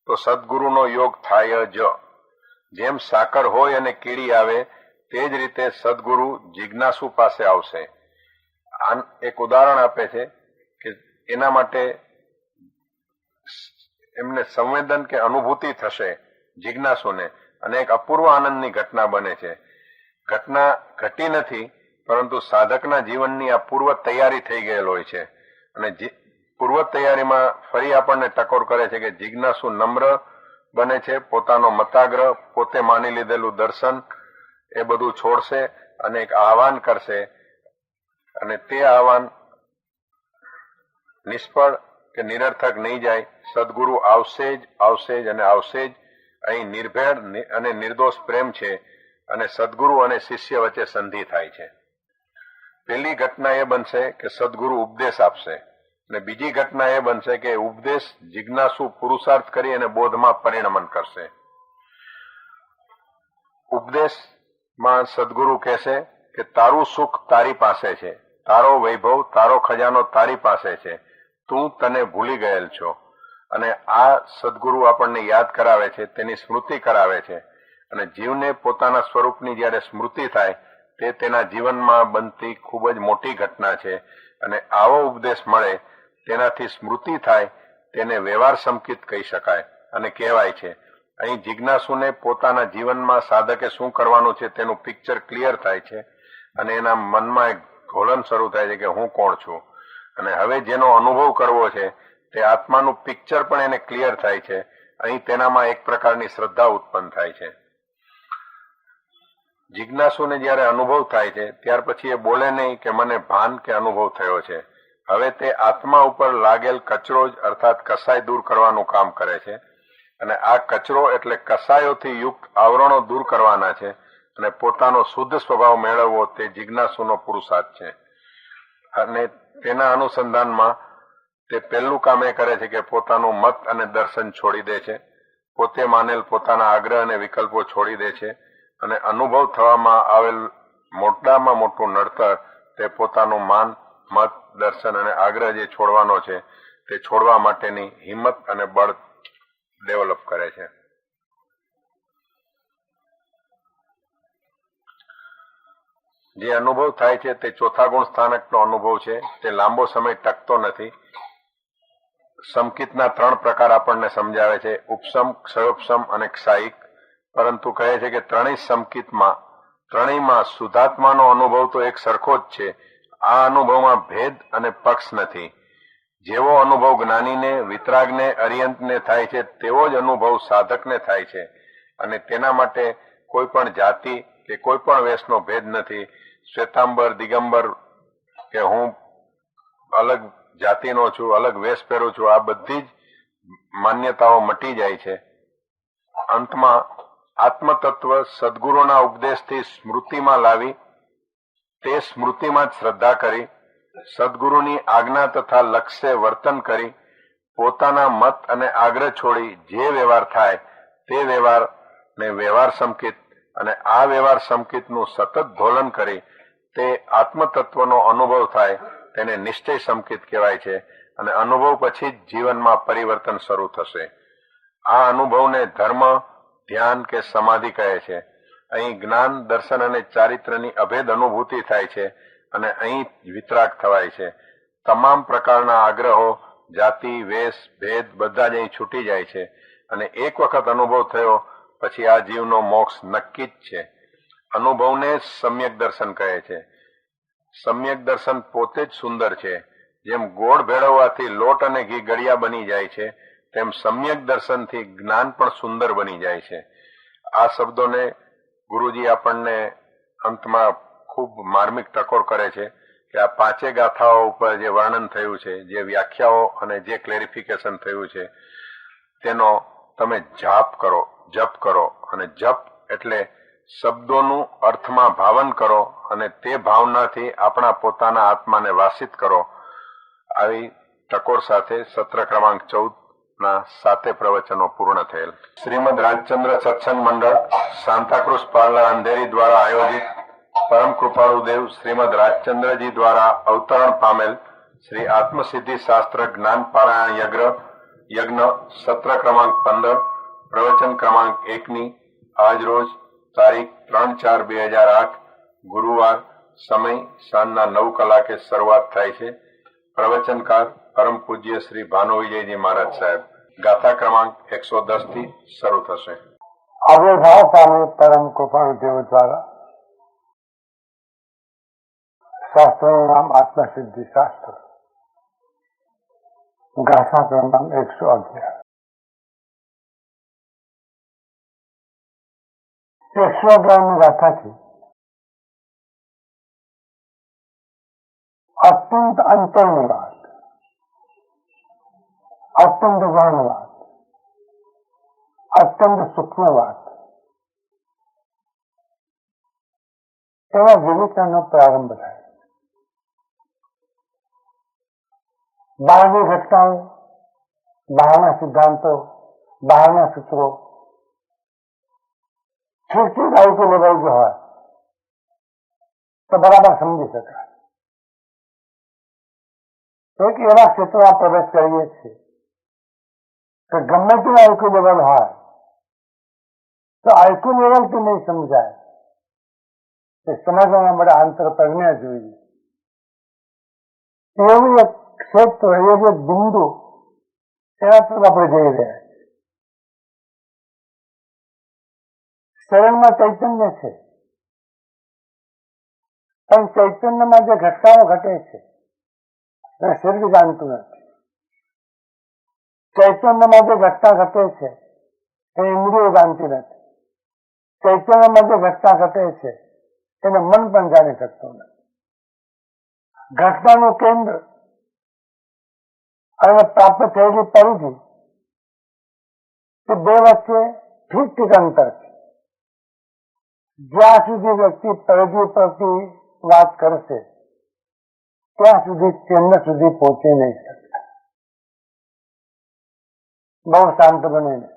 તો સદગુરુનો યોગ થાય જ. જેમ સાકર હોય અને કીડી આવે તે જ રીતે સદગુરુ જિજ્ઞાસુ પાસે આવશે. એક ઉદાહરણ આપે છે કે એના માટે એમને સંવેદન કે અનુભૂતિ થશે જિજ્ઞાસુને અને એક અપૂર્વ આનંદની ઘટના બને છે. ઘટના ઘટી નથી, પરંતુ સાધકના જીવનની આ પૂર્વ તૈયારી થઈ ગયેલ હોય છે અને પૂર્વ તૈયારીમાં ફરી આપણને ટકોર કરે છે કે જિજ્ઞાસુ નમ્ર બને છે, પોતાનો મતાગ્ર, પોતે માની લીધેલું દર્શન એ બધું છોડશે અને એક આહવાન કરશે અને તે આહવાન નિષ્ફળ કે નિરર્થક નહીં જાય. સદગુરુ આવશે જ અને આવશે જ. અહીં નિર્ભેળ અને નિર્દોષ પ્રેમ છે અને સદગુરુ અને શિષ્ય વચ્ચે સંધિ થાય છે. પહેલી ઘટના એ બનશે કે સદગુરુ ઉપદેશ આપશે અને બીજી ઘટના એ બનશે કે ઉપદેશ જિજ્ઞાસુ પુરુષાર્થ કરી અને બોધમાં પરિણમન કરશે. ઉપદેશમાં સદગુરુ કહેશે કે તારું સુખ તારી પાસે છે, તારો વૈભવ, તારો ખજાનો તારી પાસે છે, તું તને ભૂલી ગયેલ છો. અને આ સદગુરુ આપણને યાદ કરાવે છે, તેની સ્મૃતિ કરાવે છે. અને જીવને પોતાના સ્વરૂપની જ્યારે સ્મૃતિ થાય તે તેના જીવનમાં બનતી ખૂબ જ મોટી ઘટના છે. અને આવો ઉપદેશ મળે તેનાથી સ્મૃતિ થાય તેને વ્યવહાર સંકિત કહી શકાય અને કહેવાય છે. અહીં જિજ્ઞાસુને પોતાના જીવનમાં સાધકે શું કરવાનું છે તેનું પિક્ચર ક્લિયર થાય છે અને એના મનમાં એક ઘોલન શરૂ થાય છે કે હું કોણ છું. અને હવે જેનો અનુભવ કરવો છે તે આત્માનું પિક્ચર પણ એને ક્લિયર થાય છે. અહીં તેનામાં એક પ્રકારની શ્રદ્ધા ઉત્પન્ન થાય છે. જિજ્ઞાસુને જ્યારે અનુભવ થાય છે ત્યાર પછી એ બોલે નહીં કે મને ભાન કે અનુભવ થયો છે. હવે તે આત્મા ઉપર લાગેલ કચરો જ અર્થાત કસાય દૂર કરવાનું કામ કરે છે. અને આ કચરો એટલે કસાયોથી યુક્ત આવરણો દૂર કરવાના છે અને પોતાનો શુદ્ધ સ્વભાવ મેળવવો તે જિજ્ઞાસુનો પુરુષાર્થ છે. અને તેના અનુસંધાનમાં તે પહેલું કામ એ કરે છે કે પોતાનું મત અને દર્શન છોડી દે છે. પોતે માનેલ પોતાના આગ્રહ અને વિકલ્પો છોડી દે છે. અને અનુભવ થવામાં આવેલ મોટામાં મોટું નડતર તે પોતાનું માન, મત, દર્શન અને આગ્રહ જે છોડવાનો છે તે છોડવા માટેની હિંમત અને બળ ડેવલપ કરે છે. જે અનુભવ થાય છે તે ચોથા ગુણ સ્થાનકનો અનુભવ છે. તે લાંબો સમય ટકતો નથી. સંકિતના 3 પ્રકાર આપણને સમજાવે છે, ઉપસમ, ક્ષયોપસમ અને ક્ષાયિક. પરંતુ કહે છે કે ત્રણેયમાં શુદ્ધાત્માનો અનુભવ તો એક સરખો જ છે. આ અનુભવમાં ભેદ અને પક્ષ નથી. જેવો અનુભવ જ્ઞાનીને, વિતરાગને, અરિયંતને થાય છે તેવો જ અનુભવ સાધકને થાય છે. અને તેના માટે કોઈ પણ જાતિ કે કોઈ પણ વેશનો ભેદ નથી. શ્વેતાંબર, દિગંબર કે હું અલગ જાતિનો છું, અલગ વેશ પહેરું છું, આ બધી જ માન્યતાઓ મટી જાય છે. અંતમાં આત્મતત્વ સદગુરુના ઉપદેશથી સ્મૃતિમાં લાવી તે સ્મૃતિમાં જ શ્રદ્ધા કરી સદગુરુની આજ્ઞા તથા લક્ષ્ય વર્તન કરી પોતાના મત અને આગ્રહ છોડી જે વ્યવહાર થાય તે વ્યવહારને વ્યવહાર સંકિત અને આ વ્યવહાર સંકિતનું સતત ધોલન કરી તે આત્મતત્વનો અનુભવ થાય તેને નિશ્ચય સંકિત કહેવાય છે. અને અનુભવ પછી જ જીવનમાં પરિવર્તન શરૂ થશે. આ અનુભવને ધર્મ, ધ્યાન કે સમાધિ કહે છે. અહીં જ્ઞાન, દર્શન અને ચારિત્ર્યની અભેદ અનુભૂતિ થાય છે અને અહીં વિતરાગ થવાય છે. તમામ પ્રકારના આગ્રહો, જાતિ, વેશ, ભેદ બધા જ અહીં છૂટી જાય છે. અને એક વખત અનુભવ થયો પછી આ જીવનો મોક્ષ નક્કી જ છે. અનુભવને જ સમ્યક દર્શન કહે છે. સમ્યક દર્શન પોતે જ સુંદર છે. જેમ ગોળ ભેળવવાથી લોટ અને ઘી ગળિયા બની જાય છે તેમ સમ્યક દર્શનથી જ્ઞાન પણ સુંદર બની જાય છે. આ શબ્દોને ગુરુજી આપણને અંતમાં ખૂબ માર્મિક ટકોર કરે છે કે આ 5 ગાથાઓ ઉપર જે વર્ણન થયું છે, જે વ્યાખ્યાઓ અને જે ક્લેરિફિકેશન થયું છે તેનો તમે જપ કરો અને જપ એટલે શબ્દોનું અર્થમાં ભાવન કરો અને તે ભાવનાથી આપણા પોતાના આત્માને વાસિત કરો. આવી ટકોર સાથે સત્ર ક્રમાંક 14 7 પ્રવચનો પૂર્ણ થયેલ. શ્રીમદ રાજચંદ્ર સત્સંગ મંડળ, સાંતાક્રુઝ પાર્લર અંધેરી દ્વારા આયોજિત પરમ કૃપાળુ દેવ શ્રીમદ રાજચંદ્રજી દ્વારા અવતરણ પામેલ શ્રી આત્મસિદ્ધિ શાસ્ત્ર જ્ઞાન પારાયણ યજ્ઞ સત્ર ક્રમાંક 15 પ્રવચન ક્રમાંક 1 આજ રોજ તારીખ 3/4/2008 ગુરુવાર, સમય સાંજના 9 કલાકે શરૂઆત થાય છે. પ્રવચનકાર પરમ પૂજ્ય શ્રી ભાનુ વિજયજી મહારાજ સાહેબ. ગાથા ક્રમાંક 110 થી શરૂ થશે. આવિર્ભાવ પામે પરમ કૃપાળુ દેવ દ્વારા શાસ્ત્રનું નામ આત્મસિદ્ધિ શાસ્ત્ર. ગાથા ક્રમાંક 111. 111 ગાથાથી અત્યંત અંતરની વાત, અત્યંત ગૌણ વાત, અત્યંત સૂક્ષ્મ વાત એવા વિવેચનનો પ્રારંભ થાય. બહારની ઘટનાઓ, બહારના સિદ્ધાંતો, બહારના સૂત્રો ઠીક આઈથી લેવાઈ ગયો હોય તો બરાબર સમજી શકાય. એક એવા ક્ષેત્રમાં પ્રવેશ કરીએ છીએ કે ગમે તેવું આઈક્યુ લેવલ હોય તો આઈક્યુ લેવલથી નહીં સમજાય, એ સમજવાના માટે આંતરપ્રજ્ઞા જોઈએ. એવું એક ક્ષેત્ર, એવું એક બિંદુ એના તરફ આપણે જઈ રહ્યા છીએ. શરીરમાં ચૈતન્ય છે, પણ ચૈતન્યમાં જે ઘટનાઓ ઘટે છે એ શરીર જાણતું નથી. ચૈતન્યમાં જે ઘટના ઘટે છે એ ઇન્દ્રિયો જાણતી નથી. ચૈતન્યમાં જે ઘટના ઘટે છે એને મન પણ જાણી શકતું નથી. ઘટનાનું કેન્દ્ર અને પ્રાપ્ત થયેલી પરિધિ એ બે વચ્ચે ઠીક અંતર છે. જ્યાં સુધી વ્યક્તિ પરિધિ પરથી વાત કરશે ત્યાં સુધી કેન્દ્ર સુધી પહોંચી નહીં શકે. બહુ શાંત બનીને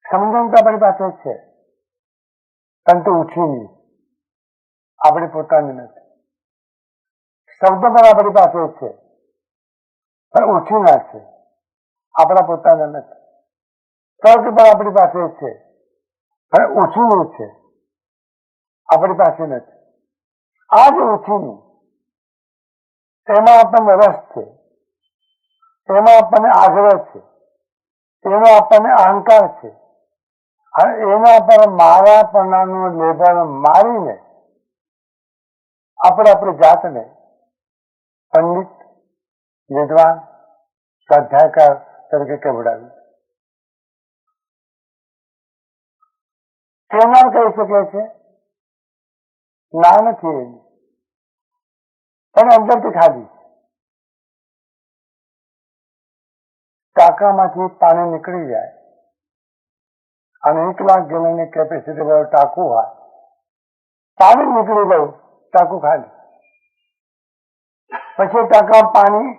સમજણ તો આપણી પાસે છે, પરંતુ ઉછીની આપણી પોતાની નથી. શબ્દ પણ આપણી પાસે છે, પણ ઉછીના છે, આપણા પોતાના નથી. તર્ક પણ આપણી પાસે છે, પણ ઉછીનું છે, આપણી પાસે નથી. આ જે ઉછીનું, એમાં આપણને રસ છે, એમાં આપણને આગ્રહ છે, એમાં આપણને અહંકાર છે, અને એના પર મારાપણાનું લેબલ મારીને આપણે આપણી જાતને પંડિત, વિદ્વાન, સ્વાધ્યાયકાર તરીકે કેવડાવી. કેનાર કહી શકે છે ના નથી એની, પણ અંદરથી ખાલી. ટાંકામાંથી પાણી નીકળી જાય અને 1 લાખ ગેલનની કેપેસિટી વાળું ટાંકું હોય, પાણી નીકળી ગયું, ટાંકું ખાલી. પછી ટાંકામાં પાણી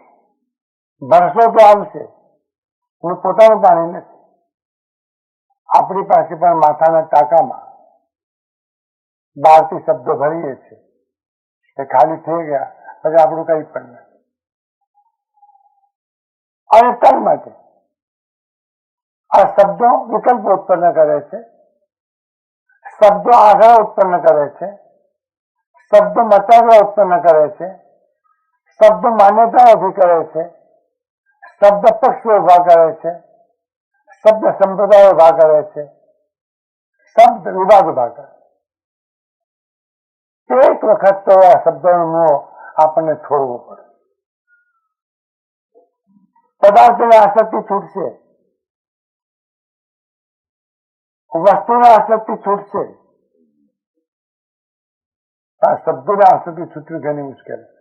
ભરસો તો આવશે, એનું પોતાનું પાણી નથી. આપણી પાસે પણ માથાના ટાંકામાં બહારથી શબ્દો ભરીએ છીએ, એ ખાલી થઈ ગયા પછી આપણું કંઈ પણ નથી. અને તન માટે આ શબ્દો વિકલ્પ ઉત્પન્ન કરે છે, શબ્દો આગ્રહ ઉત્પન્ન કરે છે, શબ્દ મતાગ્રહ ઉત્પન્ન કરે છે, શબ્દ માન્યતા ઉભી કરે છે, શબ્દ પક્ષ ઉભા કરે છે, શબ્દ સંપ્રદાય ઉભા કરે છે, શબ્દ વિવાદ ઉભા કરે છે. એક વખત તો આ શબ્દનો મોહ આપણને છોડવો પડે. પદાર્થની આસક્તિ છૂટશે, વસ્તુની આસક્તિ છૂટશે, આ શબ્દોની આસક્તિ છૂટવી ઘણી મુશ્કેલ છે.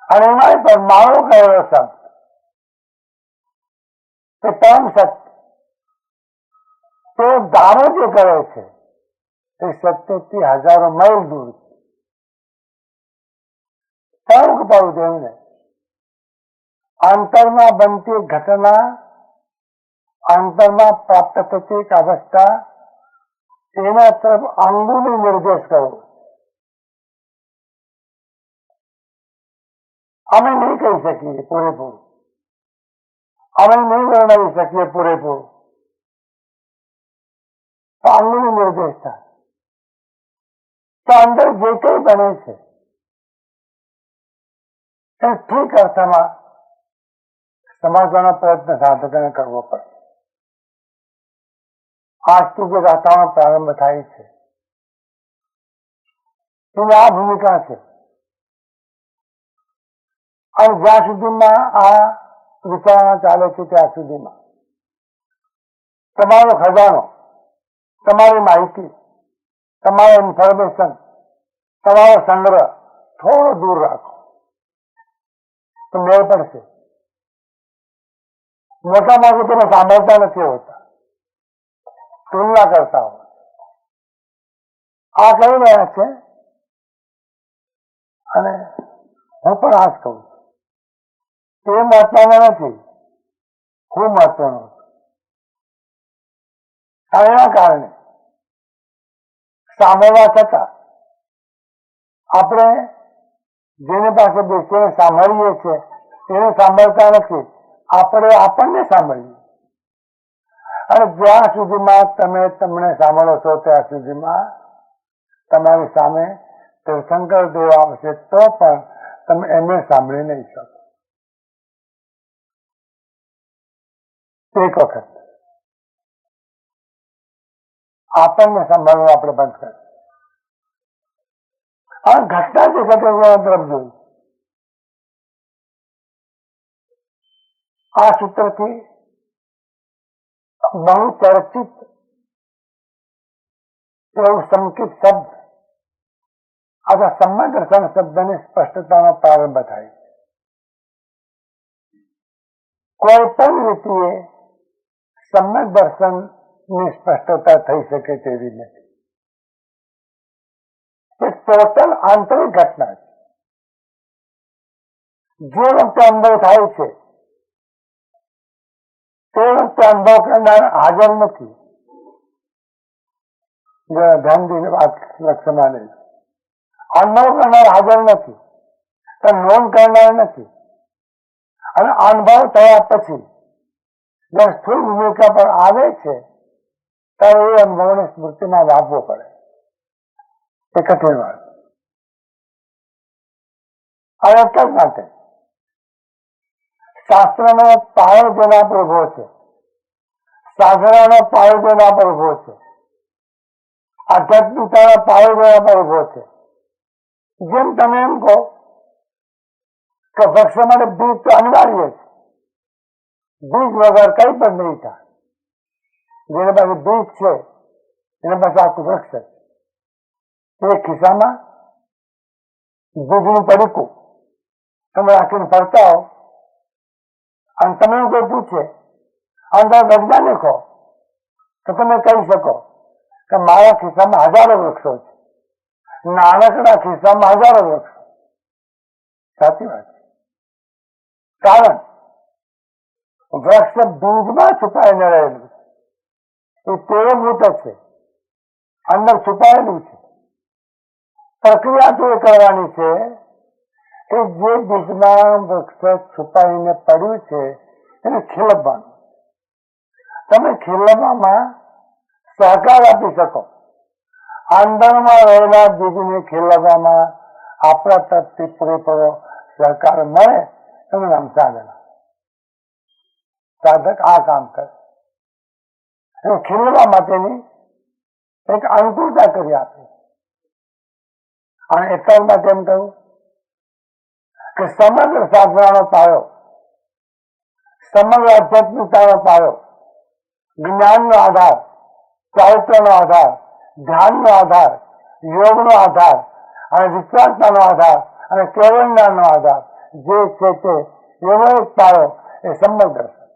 અને એમાં પણ મારો કહેલો શબ્દ એ પરમ સત્ય, તે દાવો જે કરે છે એ સત્યથી હજારો માઇલ દૂર છે. પરમ કૃપાળુ દેવને અંતરમાં બનતી ઘટના, અંતરમાં પ્રાપ્ત થતી એક અવસ્થા, એના તરફ અંગુલી નિર્દેશ કરવો. અમે નહીં કહી શકીએ પૂરેપૂરું, અમે નહીં વર્ણવી શકીએ પૂરેપૂરું, તો અંગુલી નિર્દેશ થાય. તો અંદર જે કંઈ બને છે એ ઠીક અર્થમાં સમજવાનો પ્રયત્ન સાધકોને કરવો પડે. આજથી જે ગાથાનો પ્રારંભ થાય છે એની આ ભૂમિકા છે. અને જ્યાં સુધીમાં આ વિચારણા ચાલે છે ત્યાં સુધીમાં તમારો ખજાનો, તમારી માહિતી, તમારો ઇન્ફોર્મેશન, તમારો સંગ્રહ થોડો દૂર રાખો તો મેળ પડશે. મોટા ભાગે તમે સાંભળતા નથી હોતા, તુલના કરતા હોય. આ કહી રહ્યા છે અને હું પણ આ જ કહું છું. તે મહત્વનો નથી, હું મહત્વનો છું. એના કારણે સાંભળવા છતાં આપણે જેની પાસે બેસીને સાંભળીએ છીએ એને સાંભળતા નથી, આપણે આપણને સાંભળીએ. અને જ્યાં સુધીમાં તમે તમને સાંભળો છો ત્યાં સુધીમાં તમારી સામે તીર્થંકર દેવ આવશે તો પણ તમે એમને સાંભળી નહીં શકો. એક વખત આપણને સાંભળવું આપણે બંધ કરીએ. આ ઘટના જે ઘટે તરફ જોયું. આ સૂત્રથી બહુ ચર્ચિત એવું સંકિત શબ્દ અથવા સંમત દર્શન શબ્દની સ્પષ્ટતાનો પ્રારંભ થાય. કોઈ પણ રીતિએ સંમત દર્શનની સ્પષ્ટતા થઈ શકે તેવી નથી. એક ટોટલ આંતરિક ઘટના છે. જે વખતે અનુભવ થાય છે તે વખતે અનુભવ કરનાર હાજર નથી. ધ્યાનથી વાત લક્ષમાં લઈ. અનુભવ કરનાર હાજર નથી, નોંધ કરનાર નથી. અને અનુભવ થયા પછી જયારે સ્થૂળ ભૂમિકા પર આવે છે ત્યારે એ અનુભવને સ્મૃતિમાં લાવવો પડે. એ કઠિન વાત. અને એટલા માટે શાસ્ત્રનો પાયો જેના પર ઉભો છે, સાધનાનો પાયો જેના પર ઉભો છે, આધ્યાત્મિકતાનો પાયો જેના પર ઉભો છે. જેમ તમે એમ કહો કે વૃક્ષ માટે બીજ તો અનિવાર્ય છે, બીજ વગર કઈ પણ નહીં થાય. જેના પાસે બીજ છે એના પાસે આખું વૃક્ષ છે. એક ખિસ્સામાં બીજનું પડીકું તમે રાખીને ફરતા હો અને તમે કોઈ પૂછે અંદર વૈજ્ઞાનિક હો તો તમે કહી શકો કે મારા ખિસ્સામાં હજારો વૃક્ષો છે, નાનકડા ખિસ્સામાં હજારો વૃક્ષો. સાચી વાત છે. કારણ વૃક્ષ બીજમાં છુપાઈને રહેલું છે. એ તેરભૂત છે, અંદર છુપાયેલું છે. પ્રક્રિયા તો એ કરવાની છે કે જે બીજમાં વૃક્ષ છુપાઈને પડ્યું છે એને ખીલવવાનું. તમે ખીલવવામાં સહકાર આપી શકો. અંદરમાં રહેલા બીજને ખીલવવામાં આપણા તરફથી પૂરેપૂરો સહકાર મળે એનું નામ સાધના. સાધક આ કામ કરે. એને ખીલવા માટેની એક અનુકૂળતા કરી આપે. અને એટલા માટે એમ કહ્યું કે સમગ્ર સાધનાનો પાયો, સમગ્ર આધ્યાત્મિકતાનો પાયો, જ્ઞાનનો આધાર, ચારિત્રનો આધાર, ધ્યાનનો આધાર, યોગનો આધાર અને વિશ્વાસનો આધાર અને કેવળનો આધાર જે છે તે એવો એક પાયો એ સમગ્ર દર્શન.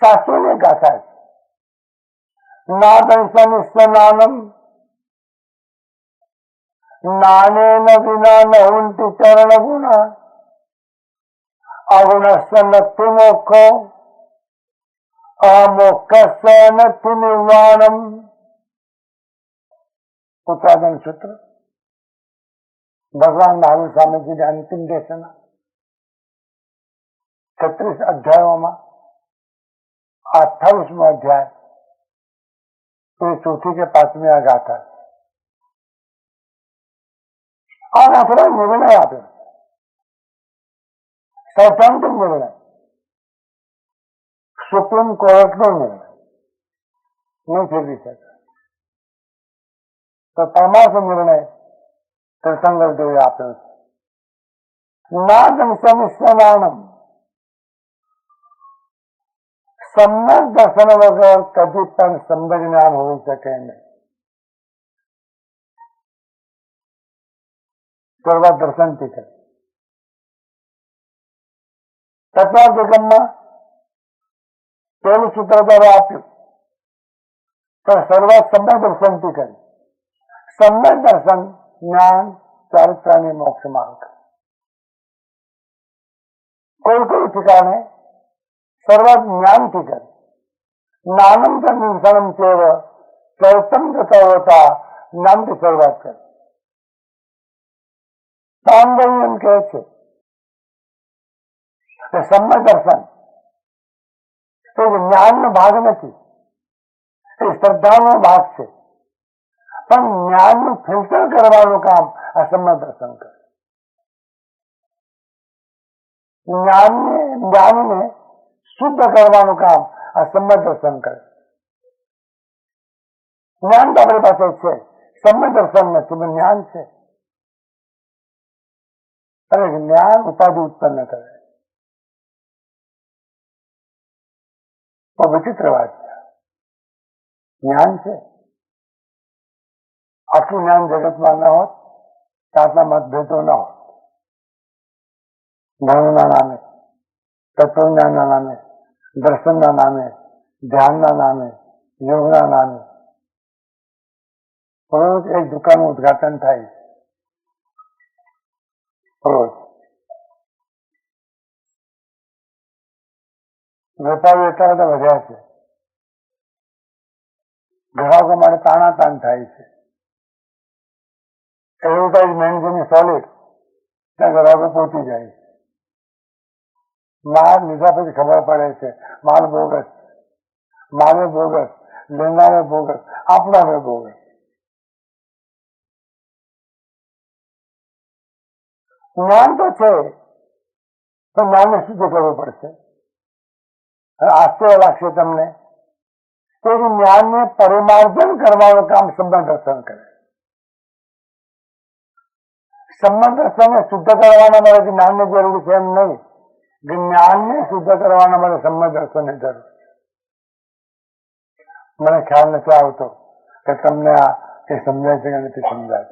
શાસ્ત્રોની ગાથા છે. નાદંસન સ્નાનમ નાનેન વિના ન ઉંતિ ચરણ ગુણ અગુણસ્ય નથી મોક્ષો અમોક્ષ નથી નિર્વાણમ. ઉત્પાદન સૂત્ર ભગવાન મહાવીર સ્વામીજીની અંતિમ દેશના 36 અધ્યાયોમાં 28મો અધ્યાય એ ચોથી કે 5મી આ ગાથા. આ ગાથાનો નિર્ણય આપ્યો, સૈદ્ધાંતિક નિર્ણય, સુપ્રીમ કોર્ટનો નિર્ણય નહીં ફેરવી શકે. તો પરમાર્થ નિર્ણય તીર્થંકર દેવે આપ્યો છે. નાદમ સમિસ્નાનમ, સમ્યક દર્શન વગર કદી પણ સંબંધ જ્ઞાન હોઈ શકે નહીં. શરૂઆત દર્શનથી કરી. તત્વાધિગમમાં પહેલું સૂત્ર દ્વારા આપ્યું તો શરૂઆત સમ્યક દર્શનથી કરી. સમ્યક દર્શન જ્ઞાન ચારિત્રની મોક્ષ માર્ગ. કોઈ ઠિકાણે શરૂઆત જ્ઞાનથી કરી. જ્ઞાનમ નિર્સણમ ચેવ ચરિતમ ગતો હોતા જ્ઞાનથી શરૂઆત કરી. સૌંદર્ય એમ કહે છે કે સમ્ય દર્શન એ જ્ઞાનનો ભાગ નથી, એ શ્રદ્ધાનો ભાગ છે. પણ જ્ઞાનનું ફિલ્ટર કરવાનું કામ આ સમ્ય દર્શન કરે. જ્ઞાનને શુદ્ધ કરવાનું કામ આ સમ્ય દર્શન કરે. જ્ઞાન તો આપણી પાસે છે, સમ્ય દર્શન નથી, પણ જ્ઞાન છે. અને જ્ઞાન ઉપાધિ ઉત્પન્ન કરે. તો વિચિત્ર વાત છે. જ્ઞાન છે, આટલું જ્ઞાન જગતમાં ન હોત તો આટલા મતભેદો ન હોત. જ્ઞાનના નામે, તત્વજ્ઞાનના નામે, દર્શનના નામે, ધ્યાનના નામે, યોગના નામે રોજ એક દુકાનનું ઉદઘાટન થાય છે. રોજ વેપારીઓ એટલા બધા વધ્યા છે, ગ્રાહકો માટે તાણાતાણ થાય છે. એડવર્ટાઇઝમેન્ટ જેની સોલિડ ત્યાં ગ્રાહકો પહોંચી જાય છે. માલ લીધા પછી ખબર પડે છે માલ બોગસ, માલે બોગસ, લેનારે બોગસ, આપનારે બોગસ. જ્ઞાન તો છે, તો જ્ઞાનને શુદ્ધ કરવું પડશે. આશ્ચર્ય લાગશે તમને કે જ્ઞાનને પરિમાર્જન કરવાનું કામ સંબંધ દર્શન કરે. સંબંધ દર્શનને શુદ્ધ કરવાના માટે જ્ઞાનની જરૂર છે એમ નહીં, જ્ઞાનને શુદ્ધ કરવાના માટે સંબંધ દર્શનની જરૂર છે. મને ખ્યાલ નથી આવતો કે તમને આ એ સમજાય છે કે નથી સમજાય,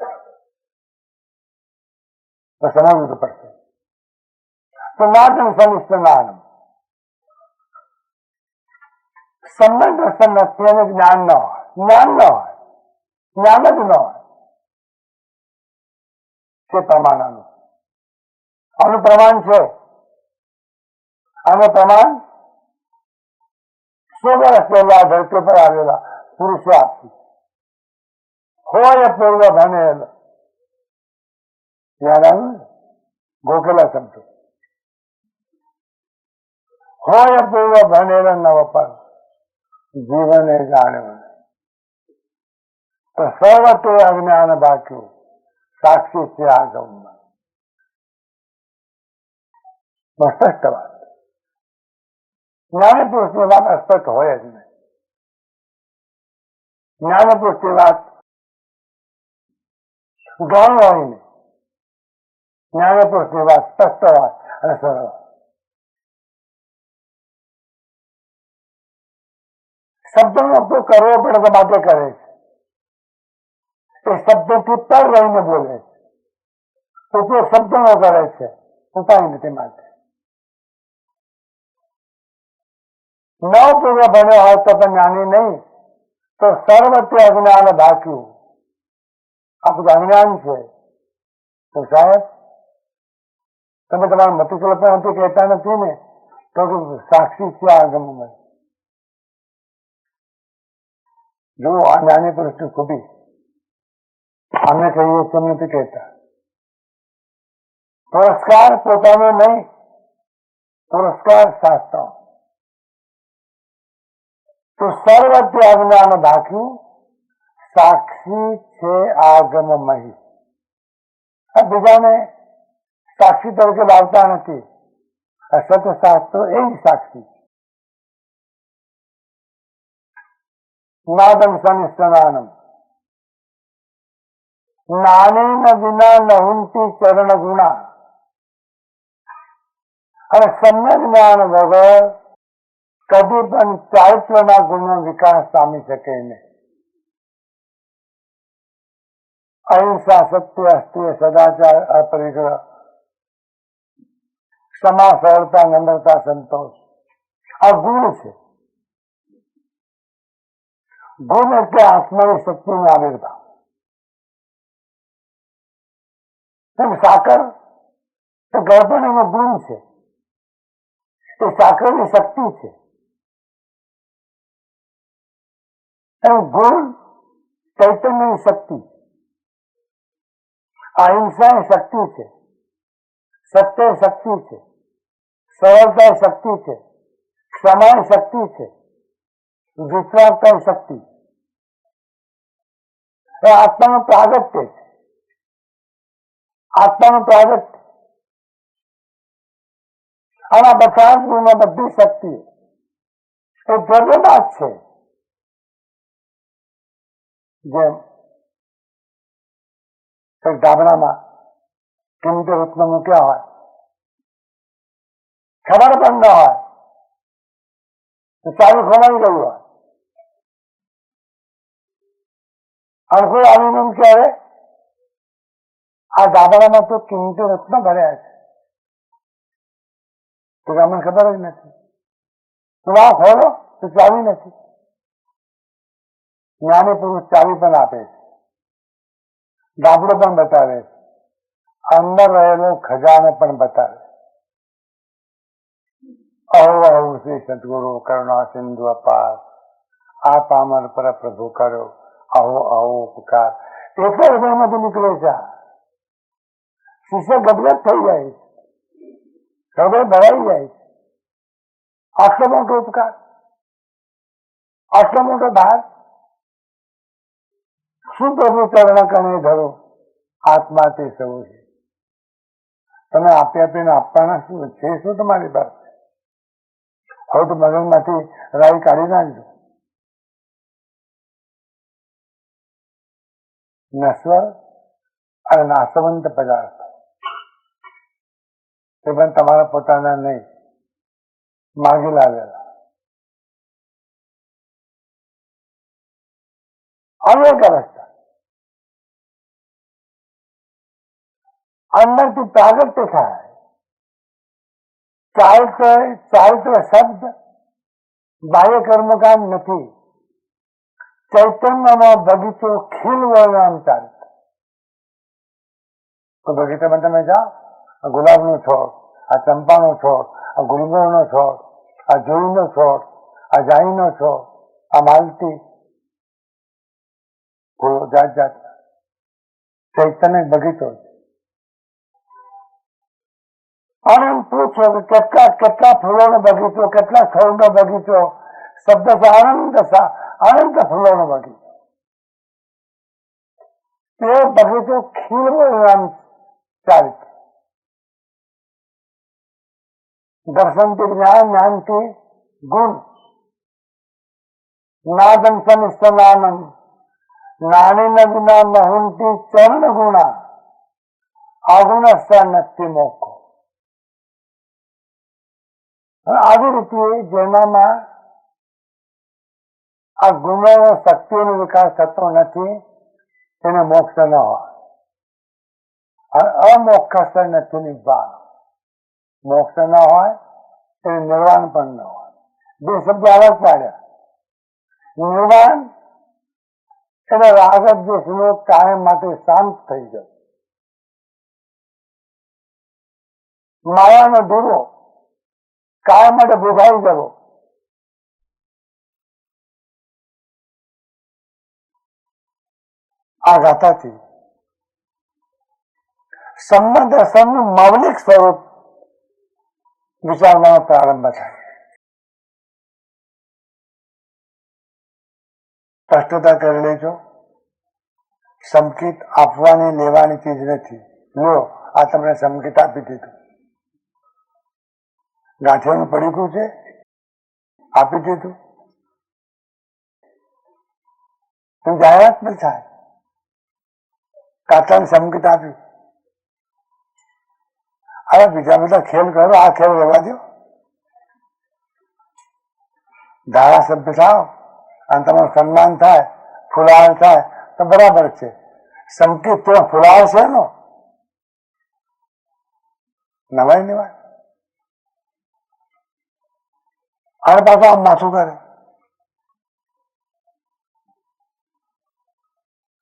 તો સમજવું તો પડશે. તો નાદન સનિષ્ઠ સંબંધ દર્શન નથી અને જ્ઞાન ન હોય, જ્ઞાન ન હોય, જ્ઞાન જ ન હોય તે પ્રમાણનું. આનું પ્રમાણ છે, આનું પ્રમાણ 100 વર્ષ પહેલા ધરતી પર આવેલા પુરુષો આપી હોય પૂર્વ ભણેલ. યાદ આવ્યું? ગોખેલા શબ્દો. હોય પૂર્વ ભણેલ નવપર જીવન એ જાણ્યું તો સર્વત્ર અજ્ઞાન બાક્યું સાક્ષી છે આગમમાં. સ્પષ્ટ વાત. જ્ઞાન પુરુષની વાત અસ્પષ્ટ હોય જ નહીં. જ્ઞાન પુરુષની વાત ગૌણ હોય નહીં. જ્ઞાન પુરુષની વાત સ્પષ્ટ હોય અને સરળ હોય. શબ્દનો ઉપયોગ કરવો પડે તો માટે કરે છે. એ શબ્દથી પર રહીને બોલે છે. ઉપયોગ શબ્દનો કરે છે, ઉપાય નથી માટે. ન પૂર્વ ભણ્યો હોય તો પણ જ્ઞાની નહીં, તો સર્વત્ર અજ્ઞાન ઢાંક્યું. આ બધું અજ્ઞાન છે. તો સાહેબ તમે તમારા મતિકલ્પનાથી કહેતા નથી ને, તો સાક્ષી છે આગમમાં. જો આ જ્ઞાની પુરુષની ખૂબી અમે કહીએ છીએ નથી કહેતા. પુરસ્કાર પોતાનો નહીં, પુરસ્કાર શાસ્ત્ર. તો સર્વત્ર અજ્ઞાન ઢાંક્યું સાક્ષી છે આગમમહી. આ બીજાને સાક્ષી તરીકે લાવતા નથી. અસત્ય શાસ્ત્રો એ સાક્ષી છે. નાદમ સનિષ્ઠનાનમ જ્ઞાનેન વિના નહુંતી ચરણ ગુણા. અને સમ્યક જ્ઞાન વગર કદી પણ ચારિત્રના ગુણનો વિકાસ પામી શકે નહીં. અહિંસા, સત્ય, અસ્ત્ય, સદાચાર, અપરિગ્રહ, ક્ષમા, સરળતા, નમ્રતા, સંતોષ આ ગુણ છે. ગુણ એટલે આત્માની શક્તિનો આવિર્ભાવ. સાકર એ ગર્ભણીનો ગુણ છે, એ સાકરની શક્તિ છે. ગુણ ચૈતન્યની શક્તિ, અહિંસા એ શક્તિ છે. સત્ય શક્તિ છે, સરળતા એ શક્તિ છે, ક્ષમા એ શક્તિ છે, વિશ્વાસતા એ શક્તિ એ આત્માનું પ્રાગટ્ય છે. આત્માનું પ્રાગટ્ય અને આ બધા જ ગુણમાં બધી શક્તિ એ દ્રવ્યમાં જ છે. જેમ એક ધાબળામાં કિંમતી રત્ન મૂક્યા હોય, ખબર પણ ન હોય તો ચાલુ ખોવાઈ ગયું હોય, અને કોઈ આવીને એમ કહેવાય આ ધાબળામાં તો કિંમતી રત્ન ભર્યા છે, તો અમને ખબર જ નથી. તો આ ખોલો તો ચાવી નથી. જ્ઞાની પુરુષ ચાવી પણ આપે છે, ધાબળો પણ બતાવે છે, અંદર રહેલો ખજાનો પણ બતાવે. અહો અહો શ્રી સદગુરુ કરુણા સિંધુ અપાર, આ પામર પર પ્રભુ કર્યો અહો અહો ઉપકાર. એક હૃદયમાંથી નીકળે છે. શિષ્ય ગદગદ થઈ જાય છે, હૃદય ભરાઈ જાય છે. આટલો મોટો ઉપકાર, આટલો મોટો ભાર શું પ્રભુ ચરણ કણે ધરો, આત્મા તે સૌ છે. તમે આપી આપીને આપવાના શું છે? શું તમારી પાસે? હવે તો મગજમાંથી રાઈ કાઢી નાખજો. નશ્વર અને નાશવંત પદાર્થ તે પણ તમારા પોતાના નહીં, માગી લાવેલા. અનેક અવસ્થા અંદરથી પ્રાગટ્ય થાય. ચારિત્ર શબ્દ બાહ્ય કર્મકાંડ નથી. ચૈતન્યનો બગીચો ખીલવો નામ ચારિત્ર. તો બગીચામાં તમે જાઓ, આ ગુલાબનો છોડ, આ ચંપાનો છોડ, આ ગુલમોહરનો છોડ, આ જુઈનો છોડ, આ જાઈનો છોડ, આ માલતી ફૂલો જાત જાતના. ચૈતન્ય બગીચો છે. અને એમ પૂછો કે કેટલા ફૂલોનો બગીચો, કેટલા સ્થળનો બગીચો? શબ્દ છે અનંત ફૂલોનો બગીચો. એ બગીચો ખીલવો નામ ચારિત્ર. દર્શનથી જ્ઞાન, જ્ઞાનથી ગુણ. નાદમ સનિષ્ઠનાનમ નાની વિના નહુંતી ચરણ ગુણા અગુણસ્થ નક્કી મોક્ષ. આવી રીતે જેનામાં આ ગુણો શક્તિઓનો વિકાસ થતો નથી તેને મોક્ષ ન હોય. અમોક્ષ નથી નિર્વાણ. મોક્ષ ન હોય તેને નિર્વાણ પણ ન હોય. બે શબ્દ અલગ પાડ્યા. નિર્વાણ એટલે રાગ દ્વેષનો કાયમ માટે શાંત થઈ ગયો. માયાનો દૂરો કાયમ માટે ભોગાઈ ગયો. આ ગાથાથી સંબંધ દર્શનનું મૌલિક સ્વરૂપ વિચારવાનો પ્રારંભ થાય. સ્પષ્ટતા કરી લેજો. સંકેત આપવાની લેવાની ચીજ નથી. લો, આ તમને સંકેત આપી દીધું. ગાંઠિયાનું પડીકું છે, આપી દીધું. જાહેરાત પણ થાય. કાચા સંકેત આપ્યું. હવે બીજા બધા ખેલ કરો, આ ખેલ રહેવા દો. ધારાસભ્ય થાવ અને તમારું સન્માન થાય, ફુલાર થાય તો બરાબર છે. સંકેત તો ફુલાર છે નો નવાય નવાય. અને પાછું આમ માથું કરે.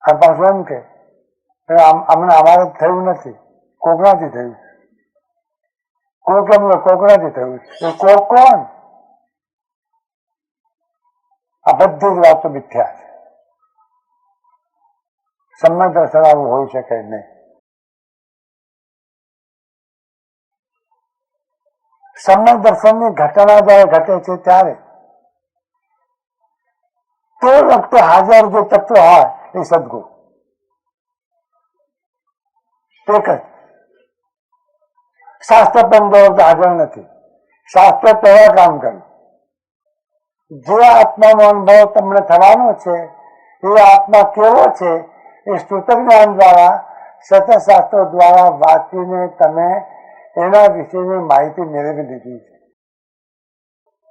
અને પાછું એમ કે અમને અમારે થયું નથી, કોકનાથી થયું. કોકનાથી થયું. કોક કોણ? આ બધી જ વાતો મિથ્યા છે. સંબંધ દર્શન આવું હોઈ શકે નહીં. સમ્યક દર્શનની ઘટના જયારે ઘટે છે ત્યારે તે વખતે હાજર જે તત્વ હોય એ સદગુરુ એક જ. શાસ્ત્ર પણ હાજર નથી. શાસ્ત્ર પહેલા કામ કર્યું. જે આત્માનો અનુભવ તમને થવાનો છે એ આત્મા કેવો છે એ સ્તુત જ્ઞાન દ્વારા સતશાસ્ત્રો દ્વારા વાંચીને તમે એના વિશેની માહિતી મેળવી લીધી છે.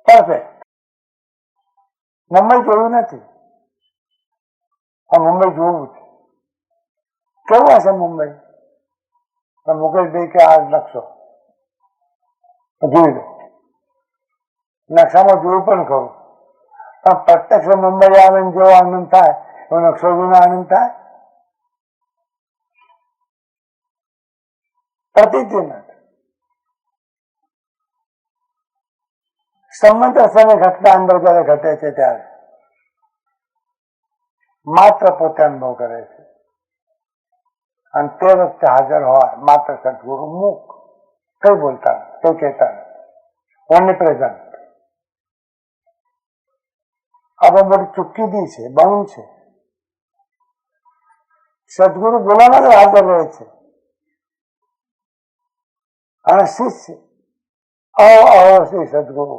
પરફેક્ટ. મુંબઈ જોયું નથી, મુંબઈ જોવું છે. કેવું હશે મુંબઈ? મુકેશભાઈ કે આ નકશો જોઈ લો. નકશામાં જોયું પણ ખરું, પણ પ્રત્યક્ષ મુંબઈ આવે જેવો આનંદ થાય એવો નકશો જોઈને આનંદ થાય? પ્રતીતિ નથી. સંબંધ દર્શનની ઘટના અંદર જયારે ઘટે છે ત્યારે માત્ર પોતે અનુભવ કરે છે અને તે વખતે હાજર હોય માત્ર સદગુરુ મુખ. કઈ બોલતા નથી, કઈ કહેતા નથી, ઓનલી પ્રેઝન્ટ. આ બહુ મોટી ચૂકીદી છે, બહુ છે. સદગુરુ બોલાવા જ હાજર રહે છે અને શિષ્ય અહો અહો શ્રી સદગુરુ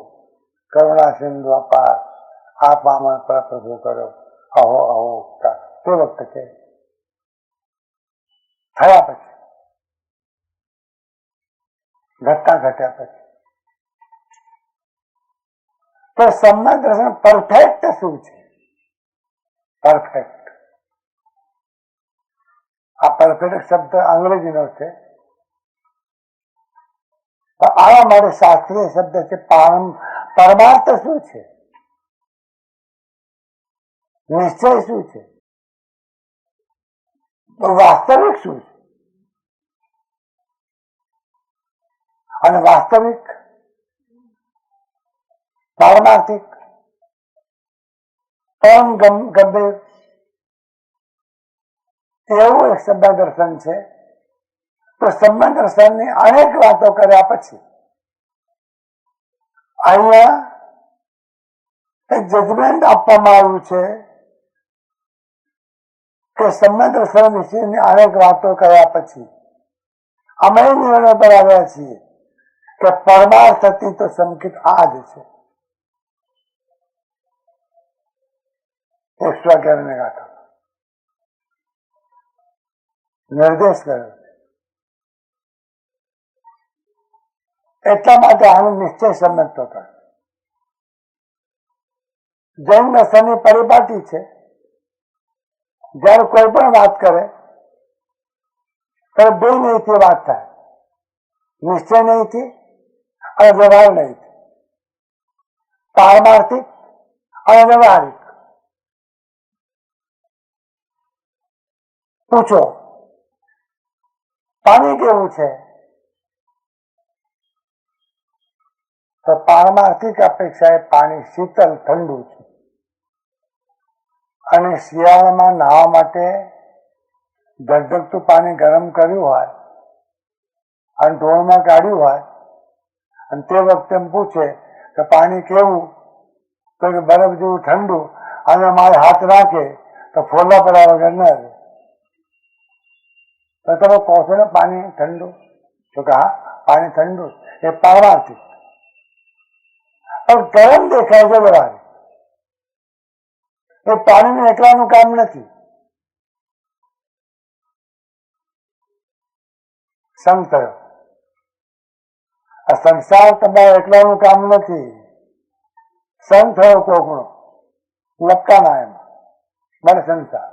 કરુણા સિંધુ અપાર આપ આમાં પ્રભુ કરો અહો અહો. તે વખતે કે થયા પછી ઘટના ઘટ્યા પછી તો સમ્યક દર્શન પરફેક્ટ શું છે? પરફેક્ટ. આ પરફેક્ટ શબ્દ અંગ્રેજીનો છે, આવા માટે શાસ્ત્રીય શબ્દ છે. પરમાર્થ શું છે? નિશ્ચય શું છે? વાસ્તવિક શું છે? અને વાસ્તવિક પારમાર્થિક પરમ ગંભીર એવું એક સમ્યક દર્શન છે. તો સમ્યક દર્શનની અનેક વાતો કર્યા પછી અહીંયા એક જજમેન્ટ આપવામાં આવ્યું છે કે સમ્યક દર્શન વિશેની અનેક વાતો કર્યા પછી અમે નિર્ણય પર આવ્યા છીએ કે પરમાર્થથી તો સંકેત આ જ છે. 111 ગાથા નિર્દેશ કર્યો. એટલા માટે આનો નિશ્ચય સમજતો હતો. જૈન દર્શનની પરિપાટી છે. જયારે કોઈ પણ વાત કરે ત્યારે બે નહીંથી વાત થાય. નિશ્ચય નહીંથી અને વ્યવહાર નહીંથી. પારમાર્થિક અને વ્યવહારિક. પૂછો પાણી કેવું છે? તો પારમાર્થિક અપેક્ષાએ પાણી શીતળ ઠંડુ છે અને શિયાળામાં નાહવા માટે ધગધગતું પાણી ગરમ કર્યું હોય અને ઢોળમાં કાઢ્યું હોય અને તે વખતે એમ પૂછે કે પાણી કેવું? તો કે બરફ જેવું ઠંડુ. અને મારે હાથ રાખે તો ફોલા પડ્યા વગર ન રહે. તો તમે કહો છો ને પાણી ઠંડુ? તો કે હા પાણી ઠંડુ. એ પારમાર્થિક. પણ ગરમ દેખાય છે વ્યવહારિક. એ પાણીનું એકલાનું કામ નથી. સંગ થયો. આ સંસાર તમારા એકલાનું કામ નથી. સંગ થયો કોકનો લપકાના એમાં મને સંસાર.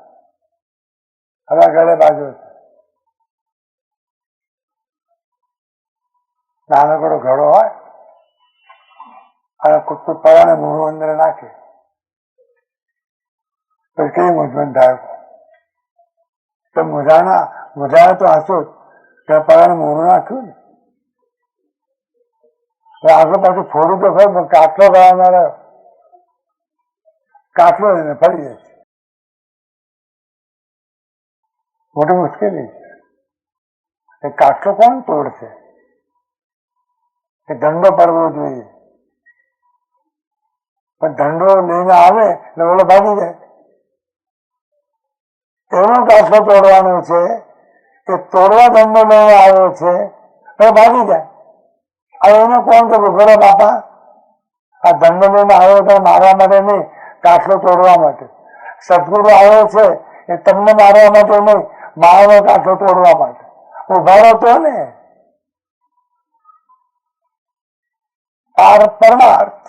હવે ઘરે બાજુ છે નાનકડો ઘડો હોય અને કુટુંબ પડાને મૂળું અંદર નાખે તો કેવી મૂંઝવણ થાય? તો મુજાને તો હસો જ પડાને મૂળું નાખ્યું ને આગળ પાછું ફોડું તો ખરું કાટલો ગળામાં રહ્યો. કાટલો એને ફરી જશે. મોટી મુશ્કેલી છે. એ કાટલો કોણ તોડશે? કે દંડો પડવો જોઈએ, પણ દંડો લઈને આવે એટલે ઓલો ભાગી જાય. એનો દાખલો તોડવાનો છે કે તોડવા દંડો લઈને આવ્યો છે તો ભાગી જાય. હવે એને કોણ કે ભૂખરો બાપા આ દંડો લઈને આવ્યો તો મારવા માટે નહીં, દાખલો તોડવા માટે. સદગુરુ આવ્યો છે એ તમને મારવા માટે નહીં, મારો દાખલો તોડવા માટે. ઉભા રહો તો ને. પરમાર્થ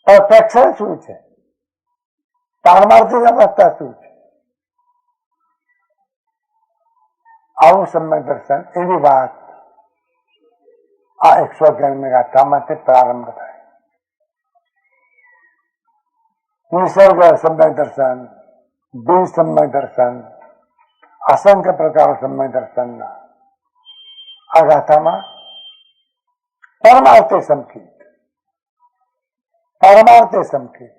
પરફેક્શન શું છે, પારમાર્થિક અવસ્થા શું છે, આવું સમ્યક દર્શન. એવી વાત આ 111મી ગાથામાંથી પ્રારંભ થાય. નિસર્ગ સમ્યક દર્શન, બીજ સમ્યક દર્શન, અસંખ્ય પ્રકાર સમ્યક દર્શનના આ ગાથામાં પરમાર્થે સંકિત, પરમાર્થે સંકિત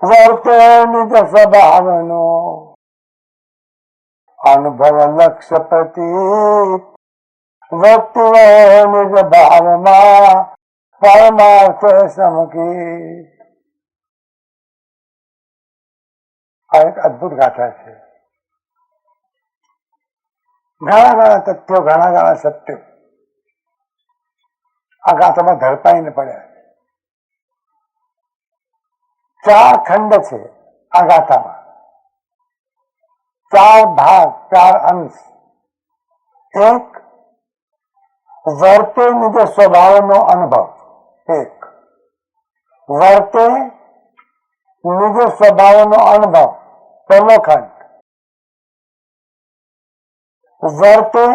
વર્તે નિજ સ્વભાવનો અનુભવ લક્ષ્ય પ્રતીક વ્યક્તિ નિજ ભાવમાં પરમાર્થે સંકિત. આ એક અદભુત ગાથા છે. ઘણા ઘણા તથ્યો, ઘણા ઘણા સત્યો આ ગાથામાં ધરપાઈને પડ્યા. 4 ખંડ છે આ ગાથામાં, 4 ભાગ, 4 અંશ. એક વર્તે નિજ સ્વભાવનો અનુભવ, એક વર્તે નિજ સ્વભાવનો અનુભવ પહેલો ખંડ. વર્તે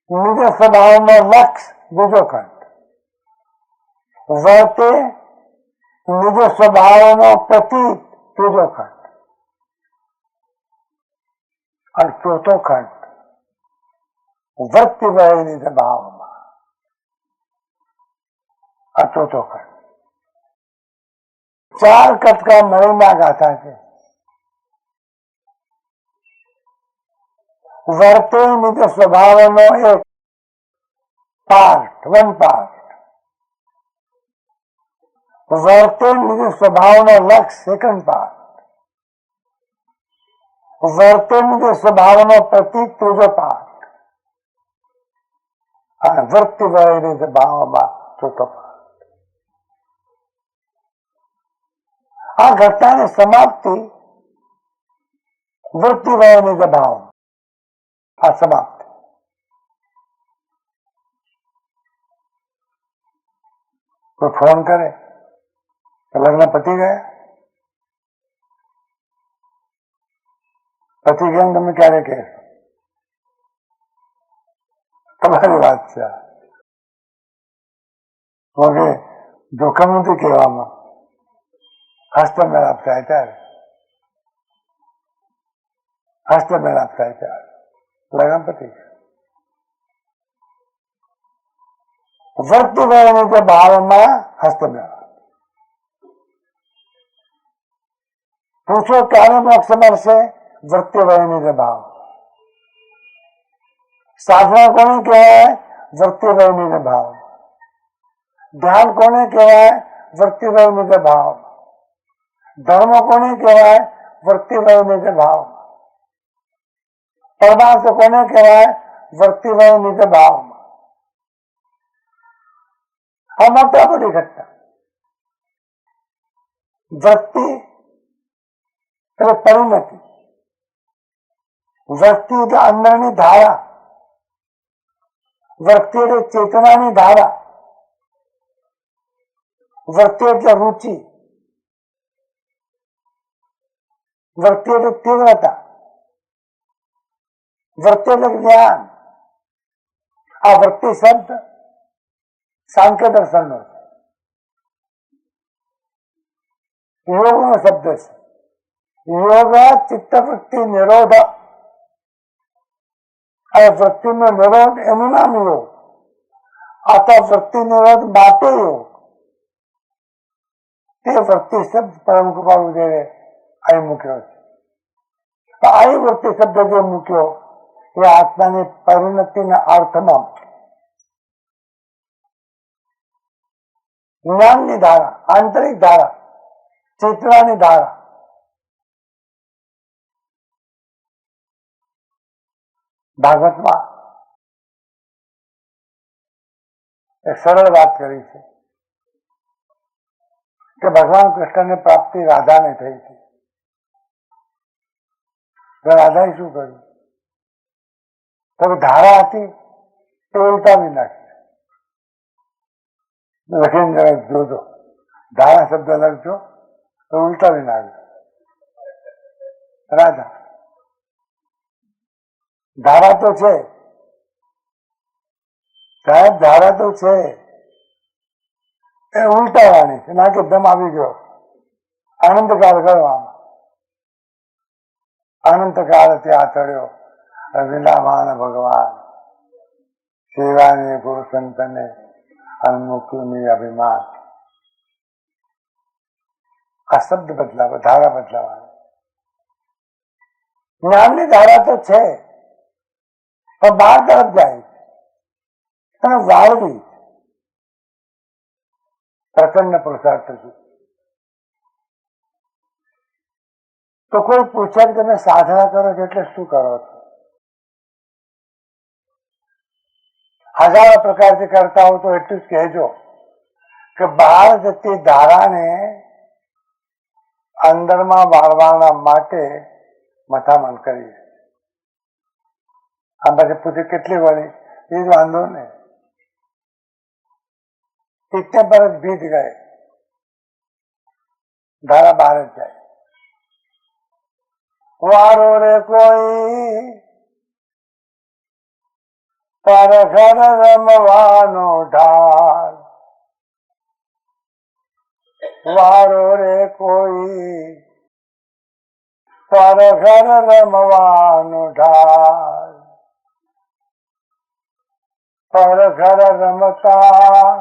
નિજ સ્વભાવનો લક્ષ્ય બીજો ખંડ. વર્તે નિજ સ્વભાવનો પ્રતીક ત્રીજો ખંડ. અને ચોથો ખંડ વૃત્તિ વય નિજ ભાવમાં, આ ચોથો ખંડ. 4 કટકા મળીને ગાથા છે. વર્તે નિજ સ્વભાવનો એક પાર્ટ, 1 પાર્ટ. વર્તે નિજ સ્વભાવનો લક્ષ્ય, સેકન્ડ પાર્ટ. વર્તે નિજ સ્વભાવનો પ્રતીક, ત્રીજો પાર્ટ. અને વૃત્તિ વય નિજ ભાવમાં ચોથો પાર્ટ. આ ઘટનાની સમાપ્તિ વૃત્તિ વય નિજ ભાવ, આ સમાપ્તિ. કોઈ ફોન કરે લગ્ન પતી ગયા, પતી ગયા તમે ક્યારે કહેશો? તમારી વાત છે. જોખમ નથી કહેવામાં, હસ્તમેળાપ થાય ત્યારે, હસ્તમેળાપ થાય ત્યારે લગ્ન પતી ગયા. વૃત્તિ વય નિજ ભાવમાં હસ્તમેળાપ. પૂછો ક્યારે મોક્ષ મળશે? વૃત્તિ વય નિજ ભાવ. સાધના કોને કહેવાય? વૃત્તિ વય નિજ ભાવ. ધ્યાન કોને કહેવાય? વૃત્તિ વય નિજ ભાવ. ધર્મ કોને કહેવાય? વૃત્તિ વય નિજ ભાવ. પરમાર્થ કોને કહેવાય? વૃત્તિ વય નિજ ભાવ. આ મોટા બધી ઘટના. વૃત્તિ એટલે પરિણતિ, વૃત્તિ એટલે અંદરની ધારા, વૃત્તિ એટલે ચેતનાની ધારા, વૃત્તિ એટલે રુચિ, વૃત્તિ એટલે તીવ્રતા, વૃત્તિ એટલે જ્ઞાન. આ વૃત્તિ શબ્દ સાંખ્ય દર્શનનો છે, યોગનો શબ્દ છે. યોગ ચિત્તવૃત્તિ નિરોધ, આ વૃત્તિનો નિરોધ એનું નામ યોગ. આ તો વૃત્તિ નિરોધ માટે યોગ. તે વૃત્તિ શબ્દ પરમ કૃપાળુ દેવે અહીં મૂક્યો છે. આ વૃત્તિ શબ્દ જે મૂક્યો એ આત્માની પરિણતિના અર્થમાં જ્ઞાનની ધારા, આંતરિક ધારા, ચેતનાની ધારા. ભાગવતમાં એક સરળ વાત કરી છે કે ભગવાન કૃષ્ણને પ્રાપ્તિ રાધાને થઈ હતી. રાધાએ શું કર્યું? તો ધારા હતી એ ઉલટાવી નાખી. લખીને જોજો, ધારા શબ્દ લખજો તો ઉલટાવી નાખજો. રાધા ધારા તો છે સાહેબ, ધારા તો છે, એ ઉલટાવાની છે. ના કે દમ આવી ગયો આનંદકાળ કરવામાં, અનંતકાળ ત્યાં ચડ્યો વિલામાન ભગવાન, સેવાની ગુરુ સંતને અન્મુક્તિની અભિમાન. આ શબ્દ બદલાવા, ધારા બદલાવાની. જ્ઞાનની ધારા તો છે પણ બહાર તરફ જાય અને વાળવી પ્રચંડ પુરુષાર્થ છે. તો કોઈ પૂછે કે તમે સાધના કરો છો એટલે શું કરો છો? હજારો પ્રકારથી કરતા હો તો એટલું જ કહેજો કે બહાર જતી ધારાને અંદરમાં વાળવાના માટે મથામણ કરીએ. આ પછી પૂછે કેટલી વળી? એ જ વાંધો ને, ઇતને પર જ ભીત ગયે, ધારા બહાર જ જાય. વારો રે કોઈ પર ઘર રમવાનો ઢાલ, વારો રે કોઈ પર ઘર રમવાનો ઢાલ, પર ઘર રમતા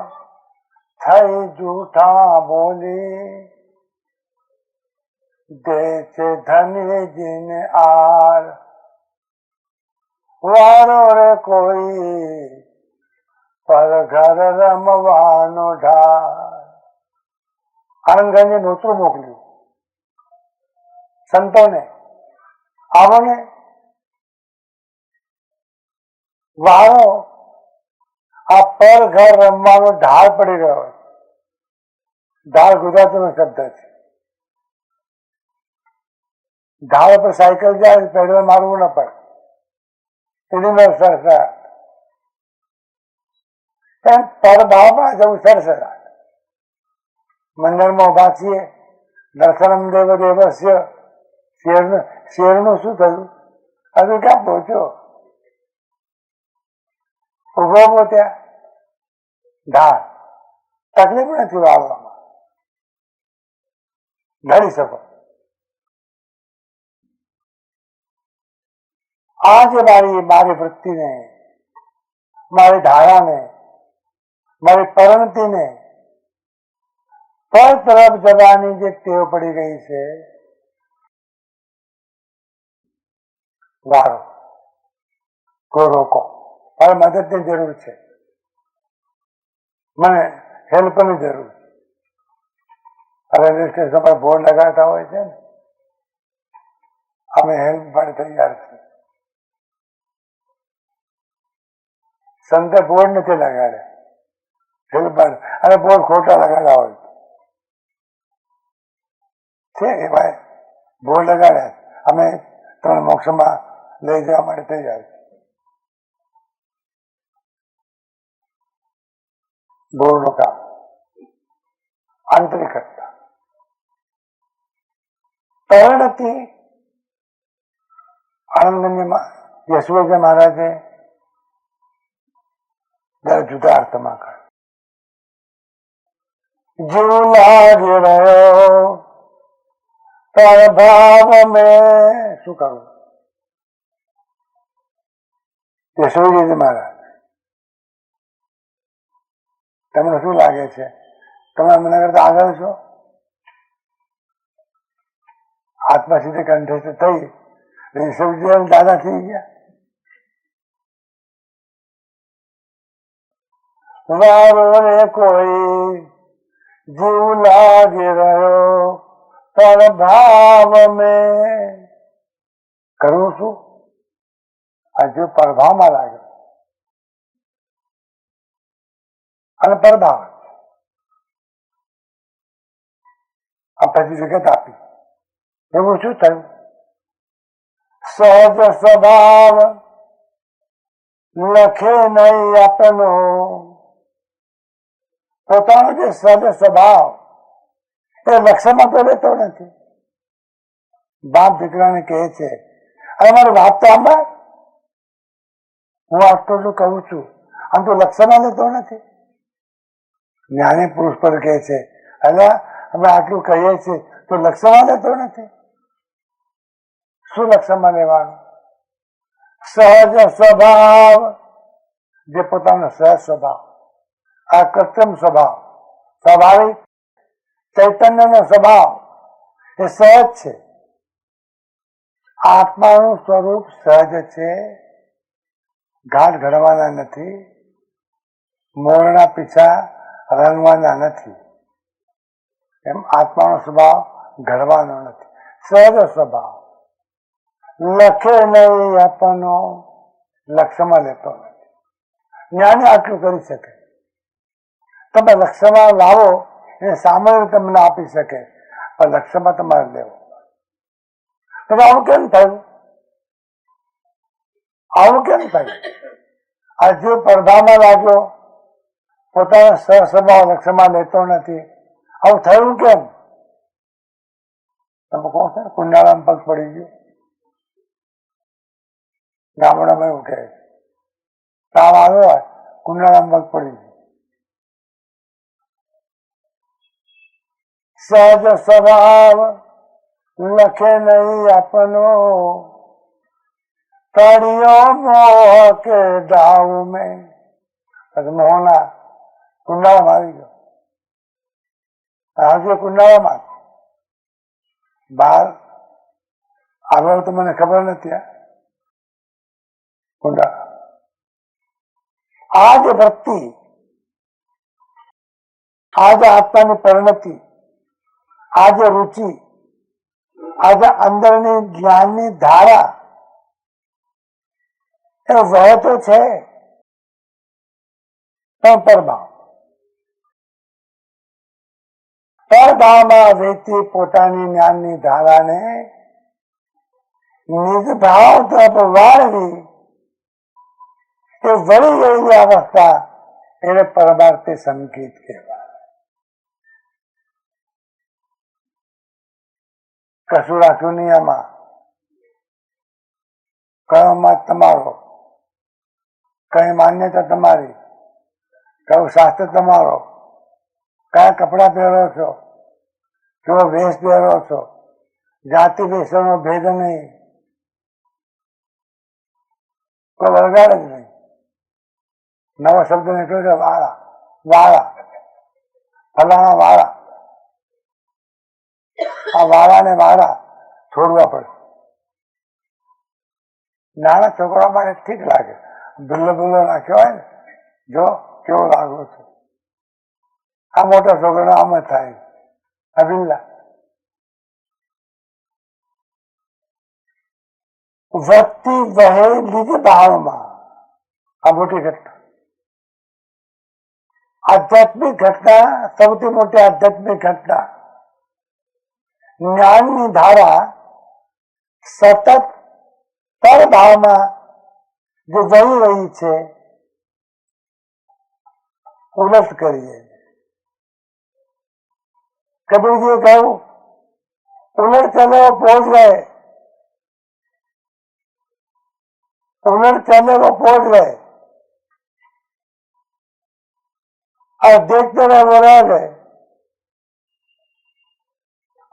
થઈ જૂઠા બોલી, દે છે ધનજીને આર. વારો રે કોઈ પર ઘર રમવાનો ઢાલ. આનંદગંજે નોતરું મોકલ્યું સંતોને, આવો ને વારો આ પર ઘર રમવાનો ઢાળ પડી રહ્યો. ઢાળ ગુજરાતીનો શબ્દ છે. ઢાળ પર સાયકલ જાય પેડલ મારવું ન પડે, એની સરસરાટ. પર ભાવમાં જવું સરસરાટ. મંદિરમાં ઉભા છીએ, દર્શનમ દેવ દેવસ્ય. શેરનું શું થયું? હજુ ક્યાં પહોંચ્યો? ઉભો ત્યાં ઢાળ, તકલીફ નથી વાળવામાં, લડી શકો. આજે મારી વૃત્તિને, મારી ધારાને, મારી પરિણતિને પર તરફ જવાની જે ટેવ પડી ગઈ છે, વારો કોઈ રોકો. હવે મદદની જરૂર છે, મને હેલ્પની જરૂર છે. રેલવે સ્ટેશન પર બોર્ડ લગાડતા હોય છે ને, અમે હેલ્પ માટે તૈયાર છીએ. સંતે બોર્ડ નથી લગાડ્યા, હેલ્પ માટે. અને બોર્ડ ખોટા લગાડ્યા હોય છે કે ભાઈ બોર્ડ લગાડ્યા, અમે તમને મોક્ષમાં લઈ જવા માટે તૈયાર છીએ. બોર્ડનું કામ આંતરિકતા. પરિણતિ આનંદગંજમાં યશોદજી મહારાજે જુદા અર્થમાં કહ્યું. જીવ લાગી રહ્યો તારા ભાવ મેં, શું કરું? યશોદજી મહારાજ, તમને શું લાગે છે? તમે મને કરતા આગળ છો? આત્મા સીધે કંઠસ્થ થઈ યશોદજી દાદા થઈ ગયા. વારો રે કોઈ જીવ લાગી રહ્યો પર ભાવ મેં. કરવું શું? આ જીવ પરભાવમાં લાગ્યો અને પરભાવ આ પછી જગત આપી. એવું શું થયું? સહજ સ્વભાવ લખે નહીં આપનો. પોતાનો જે સહજ સ્વભાવ એ લક્ષ્યમાં તો લેતો નથી. બાપ દીકરાને કહે છે, અને મારી વાત તો આંબા, હું આટલું કહું છું, આમ તો લક્ષ્યમાં લેતો નથી. જ્ઞાની પુરુષ પર કહે છે, અલા અમે આટલું કહીએ છીએ તો લક્ષ્યમાં લેતો નથી. શું લક્ષ્યમાં લેવાનું? સહજ સ્વભાવ, જે પોતાનો સહજ સ્વભાવ, આ કૃત્રિમ સ્વભાવ, સ્વાભાવિક ચૈતન્યનો સ્વભાવ એ સહજ છે. આત્માનું સ્વરૂપ સહજ છે, ઘાટ ઘડવાના નથી, મોરના પીછા રંગવાના નથી. એમ આત્માનો સ્વભાવ ઘડવાનો નથી, સહજ સ્વભાવ. લખે નહીં આપવાનો, લક્ષ્યમાં લેતો નથી. જ્ઞાની આટલું કરી શકે. તમે લક્ષ્યમાં લાવો એને સામાન્ય તમને આપી શકે, પણ લક્ષ્યમાં તમારે લેવો. તો આવું કેમ થયું? આવું કેમ થયું? આ જીવ પડદામાં લાગ્યો, પોતાનો સ્વભાવ લક્ષ્યમાં લેતો નથી. આવું થયું કેમ? તમે કહો છો કુંડાળામાં પગ પડી ગયો. ગામડામાં એવું કહે છે, તાવ આવ્યો હોય કુંડાળામાં પગ પડી ગયો. સહજ સ્વભાવ લખે નહીં આપનો, તળિયો મોહ કે દાવ મેં. મોહના કુંડાળામાં આવી ગયો. આજે કુંડાળામાં બહાર આવ્યો તો મને ખબર નથી. કુંડાળા આ જે વૃત્તિ, આ જે આત્માની પરિણતિ, આ જે રુચિ, આ જે અંદરની જ્ઞાનની ધારા એ વહે તો છે, પણ પરભાવ. પરભાવમાં વહેતી પોતાની જ્ઞાનની ધારાને નિજ ભાવ તરફ વાળવી એ વળી ગયેલી અવસ્થા એને પરમાર્થી સંકેત કહેવાય. કશું રાખ્યું નહીં આમાં. કયો મત તમારો, કઈ માન્યતા તમારી, કયું શાસ્ત્ર તમારો, કયા કપડા પહેરો છો, કેવો વેશ પહેરો છો, જાતિ વેશનો ભેદ નહીં, કોઈ વળગાડ જ નહીં. નવો શબ્દ નીકળ્યો છે વાળા, વાળા, ફલાણા વાળા. આ વાળા ને વાળા છોડવા પડે. નાના છોકરા માટે ઠીક લાગે, બિલ્લો બિલ્લો નાખ્યો હોય ને, જો કેવો લાગુ છે. આ મોટા છોકરા આમ જ થાય, આ બિલ્લા. વધતી વહે લીધી ભાવમાં. આ મોટી ઘટના, આધ્યાત્મિક ઘટના, સૌથી મોટી આધ્યાત્મિક ઘટના. જ્ઞાનની ધારા સતત પરભાવમાં જે વહી રહી છે, ઉલટ કરીએ. કબીરજીએ કહ્યું, ઉલટ ચલે वो पहुंच गए, उलट चले वो पहुंच गए, और देखते रहे वो रह गए.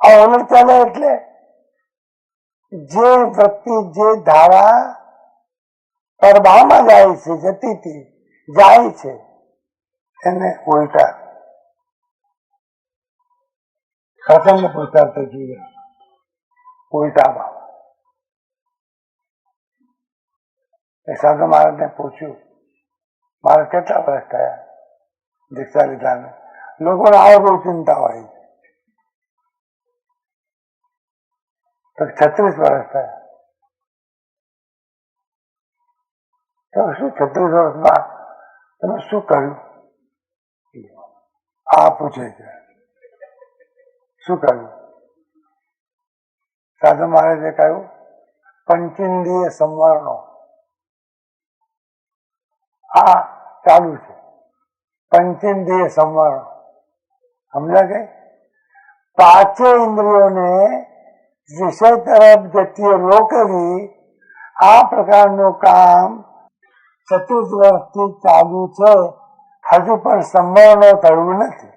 और उलट चले એટલે જે વૃત્તિ, જે ધારા પરભાવમાં જાય છે, જતી હતી, જાય છે, એને ઉલટા સત્સંગ પૂછતા જોઈએ. ઉલટા ભાવ. એ સાધુ મહારાજને પૂછ્યું, મારે કેટલા વર્ષ થયા દીક્ષા લીધાને? લોકોને આવે બહુ ચિંતા હોય તો 36 વર્ષ થયા તો શું 36 વર્ષમાં તમે શું કર્યું આ પૂછે છે શું કર્યું સાધુ મહારાજે કહ્યું પંચેન્દ્રિય સંવરણો આ ચાલુ છે પંચેન્દ્રિય સંવરણ સમજા ગઈ પાંચે ઇન્દ્રિયોને વિષય તરફ જતી રોકવી આ પ્રકારનું કામ 36 વર્ષથી ચાલુ છે હજુ પણ સંવરણો થયું નથી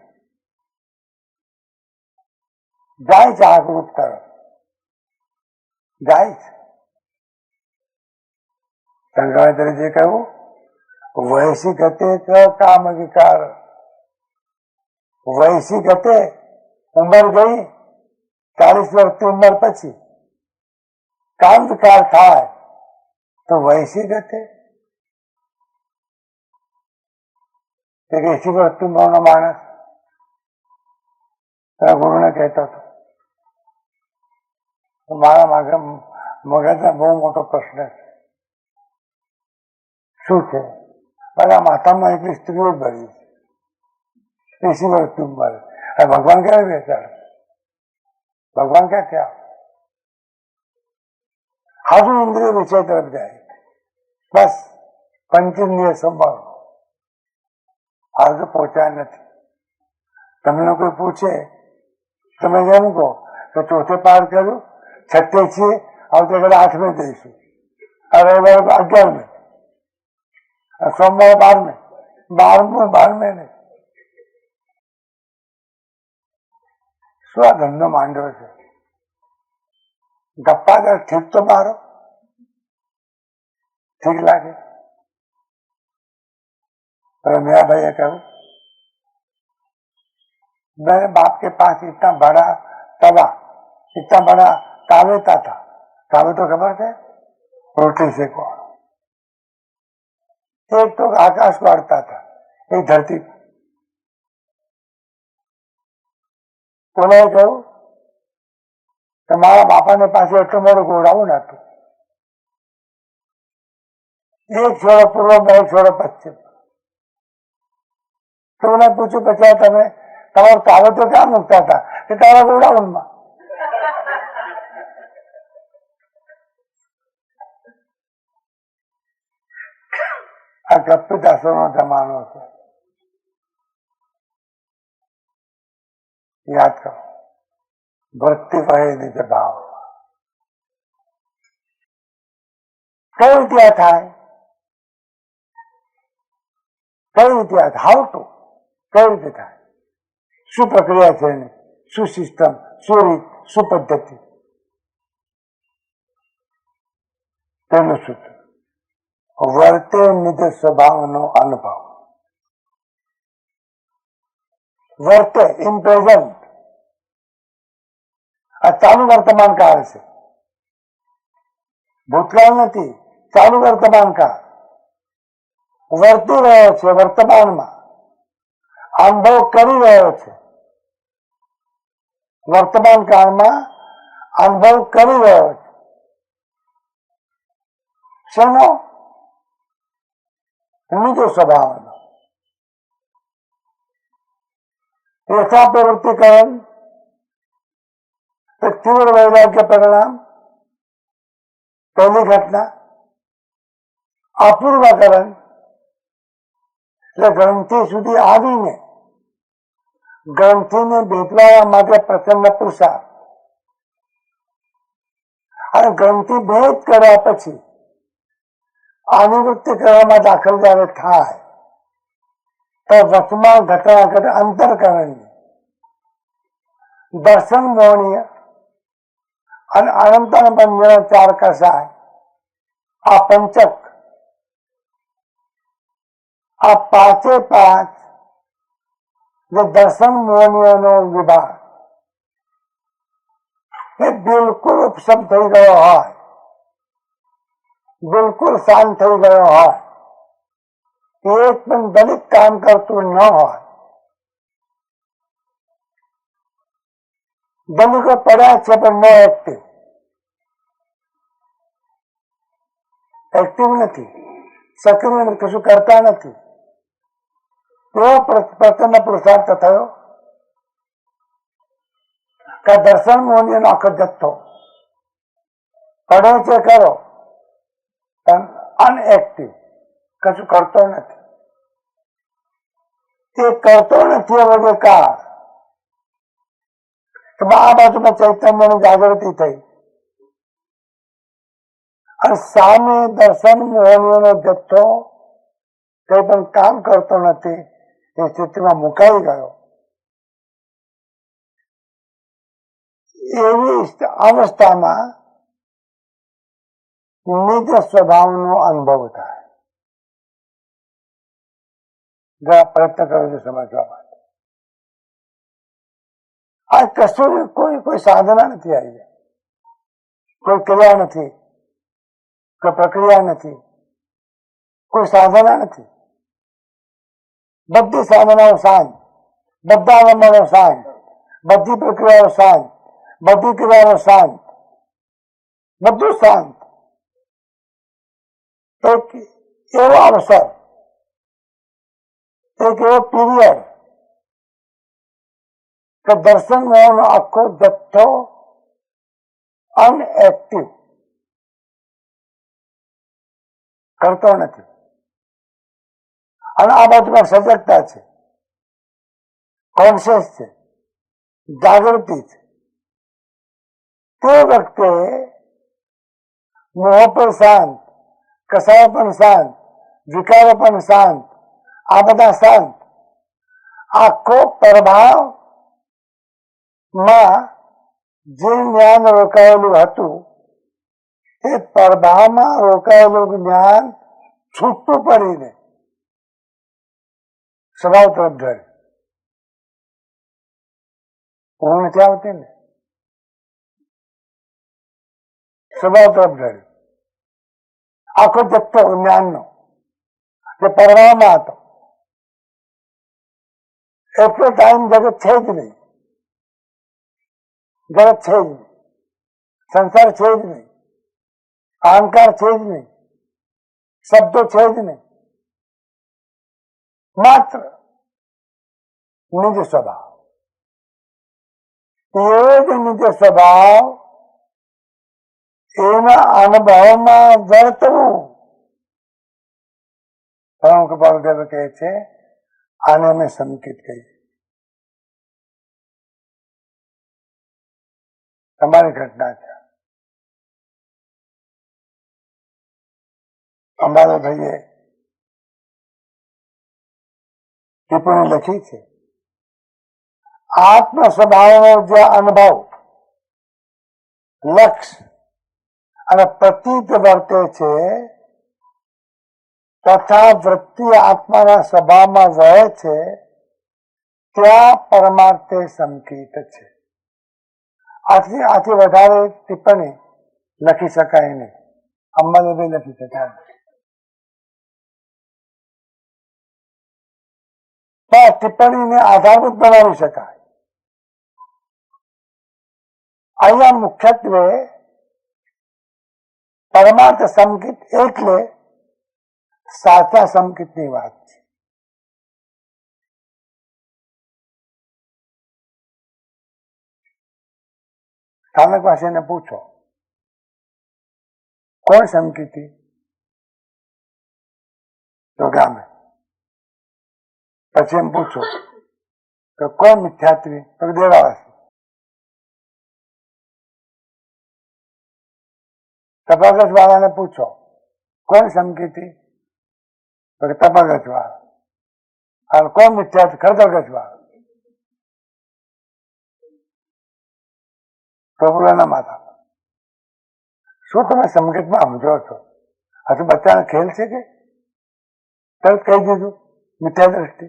જાય છે આકૃત તરફ જાય છે શંકરાચાર્યજીએ કહ્યું વૈશી ગતે કામ વિકાર વૈશી ગતે ઉંમર ગઈ 40 વર્ષની ઉંમર પછી કામ વિકાર થાય તો વૈશી ગતે 80 વર્ષની ઉંમરનો માણસ ગુરુને કહેતો હતો મારા મગજમાં બહુ મોટો પ્રશ્ન છે શું છે બધા માથામાં એટલી સ્ત્રીઓ જ ભરી છે 80 વર્ષની ઉંમરે ભગવાન ક્યારે બેસાડે ભગવાન ક્યાં થયા હાજુ ઇન્દ્રિય વિષય તરફ જાય બસ પંચેન્દ્રિય સંભાળો હાજુ પહોંચ્યા નથી તમને કોઈ પૂછે તમે એમ કહો તો ચોથે પાર કર્યું છઠ્ઠે છીએ આવતીકાલે 8મે જઈશું રવિવારે 11મે સોમવારે 12મે 12મે નહીં શું આ ધંધો માંડ્યો છે ગપ્પા કર ઠીક તો મારો ઠીક લાગે मेरा भैया कहूँ मेरे बाप के पास इतना बड़ा तवा इतना बड़ा तावेता था तावे तो खबर थे रोटी से को एक तो आकाश को अड़ता था एक धरती बोला कहूँ તમારા બાપાને પાસે એટલું મોડું ગોળાવું નતું એક છોડો પૂર્વમાં એક છોડો પશ્ચિમ તો મને પૂછ્યું પછી તમે તમારો તારો તો ક્યાં મૂકતા હતા કે તારા ગોડાઉનમાં આ કપિતાસુરનો જમાનો છે યાદ કરો વૃત્તિ વહે નિજ ભાવ કઈ રીતે થાય કઈ રીતે હાઉ ટુ કઈ રીતે થાય શું પ્રક્રિયા છે એની શું સિસ્ટમ શું રીત શું પદ્ધતિ તેનું સૂત્ર વર્તે નિજ સ્વભાવનો અનુભવ વર્તે ઇન પ્રેઝન્ટ આ ચાલુ વર્તમાન કાળ છે ભૂતકાળ નથી ચાલુ વર્તમાન કાળ વર્તી રહ્યો છે વર્તમાનમાં અનુભવ કરી રહ્યો છે વર્તમાન કાળમાં અનુભવ કરી રહ્યો છે શેનો નિજ સ્વભાવનો યથા પ્રવૃત્તિકરણ तीव्र वैराग्य परिणाम पहली घटना अपूर्वकरण ग्रंथि સુધી આવીને ગ્રંથિને ભેદવા માટે પ્રચંડ પુરુષાર્થ અને ગ્રંથિ ભેદ કર્યા પછી અનુવૃત્તિ કરવામાં દાખલ જ્યારે થાય તો વચમાં ઘટના ઘટે અંતરકરણની દર્શન મોહનીય અને અનંતન બંધન 4 કસાય આ પંચક આ પાંચે પાંચ જે દર્શન મોહનીયનો વિભાગ એ બિલકુલ ઉપશમ થઈ ગયો હોય બિલકુલ શાંત થઈ ગયો હોય એક પણ દલિત કામ કરતું ન હોય બની કોઈ પડ્યા છે પણ નો એક્ટિવ. એક્ટિવ નથી, સક્રિય નથી, કશું કરતા નથી. એવો પ્રસન્ન પુરુષાર્થ થયો કે દર્શન મોહનીનો આખો જથ્થો પડે છે ખરો પણ અનએક્ટિવ, કશું કરતો નથી. એ કરતો નથી હવે કાળ આ બાજુમાં ચૈતન્યની જાગૃતિ થઈ અને સામે દર્શન મોહનીનો જથ્થો કઈ પણ કામ કરતો નથી એ સ્થિતિમાં મુકાઈ ગયો. એવી અવસ્થામાં નિજ સ્વભાવનો અનુભવ થાય. જરા પ્રયત્ન કરો છો સમજવા માટે. આ કશું કોઈ સાધના નથી આવી, કોઈ ક્રિયા નથી, કોઈ પ્રક્રિયા નથી, કોઈ સાધના નથી. બધી સાધનાઓ શાંત, બધા આલંબનો શાંત, બધી પ્રક્રિયાઓ શાંત, બધી ક્રિયાઓ શાંત, બધું શાંત. એક એવો અવસર, એક એવો પીરિયડ કે દર્શન મોહનો આખો જથ્થો અનએક્ટિવ, કરતો નથી. અને આ બાજુમાં સજગતા છે, કોન્શિયસ છે, જાગૃતિ છે. તે વખતે મોહ પણ શાંત, કસાયો પણ શાંત, વિકારો પણ શાંત, આ બધા શાંત. આખો પ્રભાવમાં જે જ્ઞાન રોકાયેલું હતું એ પ્રભાવમાં રોકાયેલું જ્ઞાન છૂટું પડીને સ્વભાવ તરફ ધરે. ઊંઘ નથી આવતી ને, સ્વભાવ તરફ ધરે. આખો જથ્થો જ્ઞાનનો જે પરવામાં હતો એટલો ટાઈમ જગત છે જ નહીં, જગત છે જ નહીં, સંસાર છે જ નહીં, અહંકાર છે જ નહીં, શબ્દો છે જ નહીં, માત્ર નિજ સ્વભાવ. એ જ નિજ સ્વભાવ એના અનુભવમાં વર્તવું. પરમ કૃપાળુદેવ કહે છે આને અમે સંકેત કહીએ. તમારી ઘટના છે. અમારા ભાઈએ ટિપ્પણી લખી છે આત્મ સ્વભાવનો જે અનુભવ, લક્ષ્ય અને પ્રતીત વર્તે છે તથા વૃત્તિ આત્માના સ્વભાવમાં વહે છે ત્યાં પરમાર્થે સંકેત છે. આથી વધારે ટિપ્પણી લખી શકાય નહીં, અંબાદેવે લખી શકાય. પણ ટિપ્પણીને આધારભૂત બનાવી શકાય. અહીંયા મુખ્યત્વે પરમાર્થ સંકેત એટલે સાચા સંકેતની વાત છે. સ્થાનકવાસીને પૂછો કોણ સંકેતી તો ગામે. પછી એમ પૂછો તો કોણ મિથ્યાત્વી તો દેરાવાસી. તપાગત વાળાને પૂછો કોણ સંકેતી તો તપાગત વાળા. અને કોણ મિથ્યાત્વી ખરતગત વાળા. પ્રભુના માથા. શું તમે સંકેતમાં સમજો છો? આ તો બચ્ચાનો ખેલ છે કે તરત કહી દીધું મિથ્યા દ્રષ્ટિ.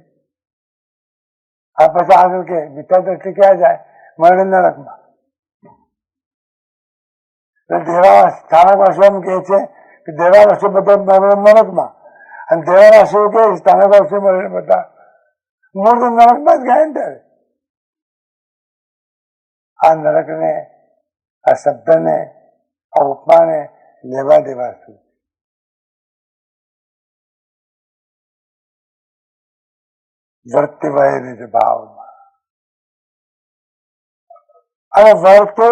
આ પછી આગળ કે મિથ્યા દ્રષ્ટિ ક્યાં જાય? મરણ નરકમાં. સ્થાનકવાસીઓ એમ કે છે કે દેવાવાસીઓ બધા મરણ નરકમાં, અને દેવાવાસીઓ કે સ્થાનકવાસીઓ મરણ બધા મૂળ નરકમાં જ ગયા ને ત્યારે. આ નરકને, આ શબ્દને, આ ઉપમાને લેવા દેવા શું? વર્તી વહે નિજ ભાવમાં. અને વર્તે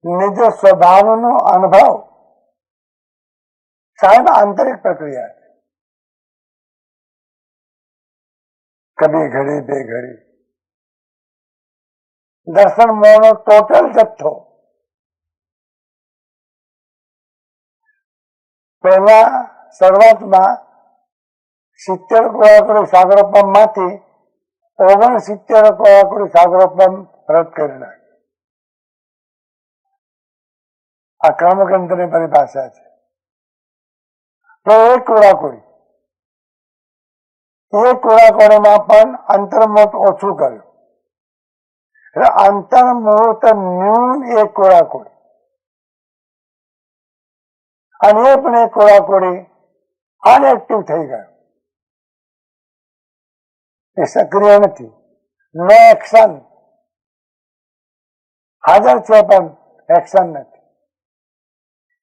નિજ સ્વભાવનો અનુભવ સાહેબ આંતરિક પ્રક્રિયા છે. કભી ઘડી બે ઘડી દર્શન મોહનો ટોટલ જથ્થો પહેલા શરૂઆતમાં 70 કરોડ સાગરોપમ માંથી 69 કરોડ સાગરોપમ રદ કરી નાખ્યો. આ કર્મગ્રંથની પરિભાષા છે. તો એક કોરાકોડીમાં પણ અંતર્મુહૂર્ત ઓછું કર્યું. એટલે અંતર્મુહૂર્ત ન્યૂન એક કોરાકોડી, અને એ પણ એક કોરાકોડી અનએક્ટિવ થઈ ગયો. એ સક્રિય નથી, નો એક્શન. હાજર છે પણ એક્શન નથી.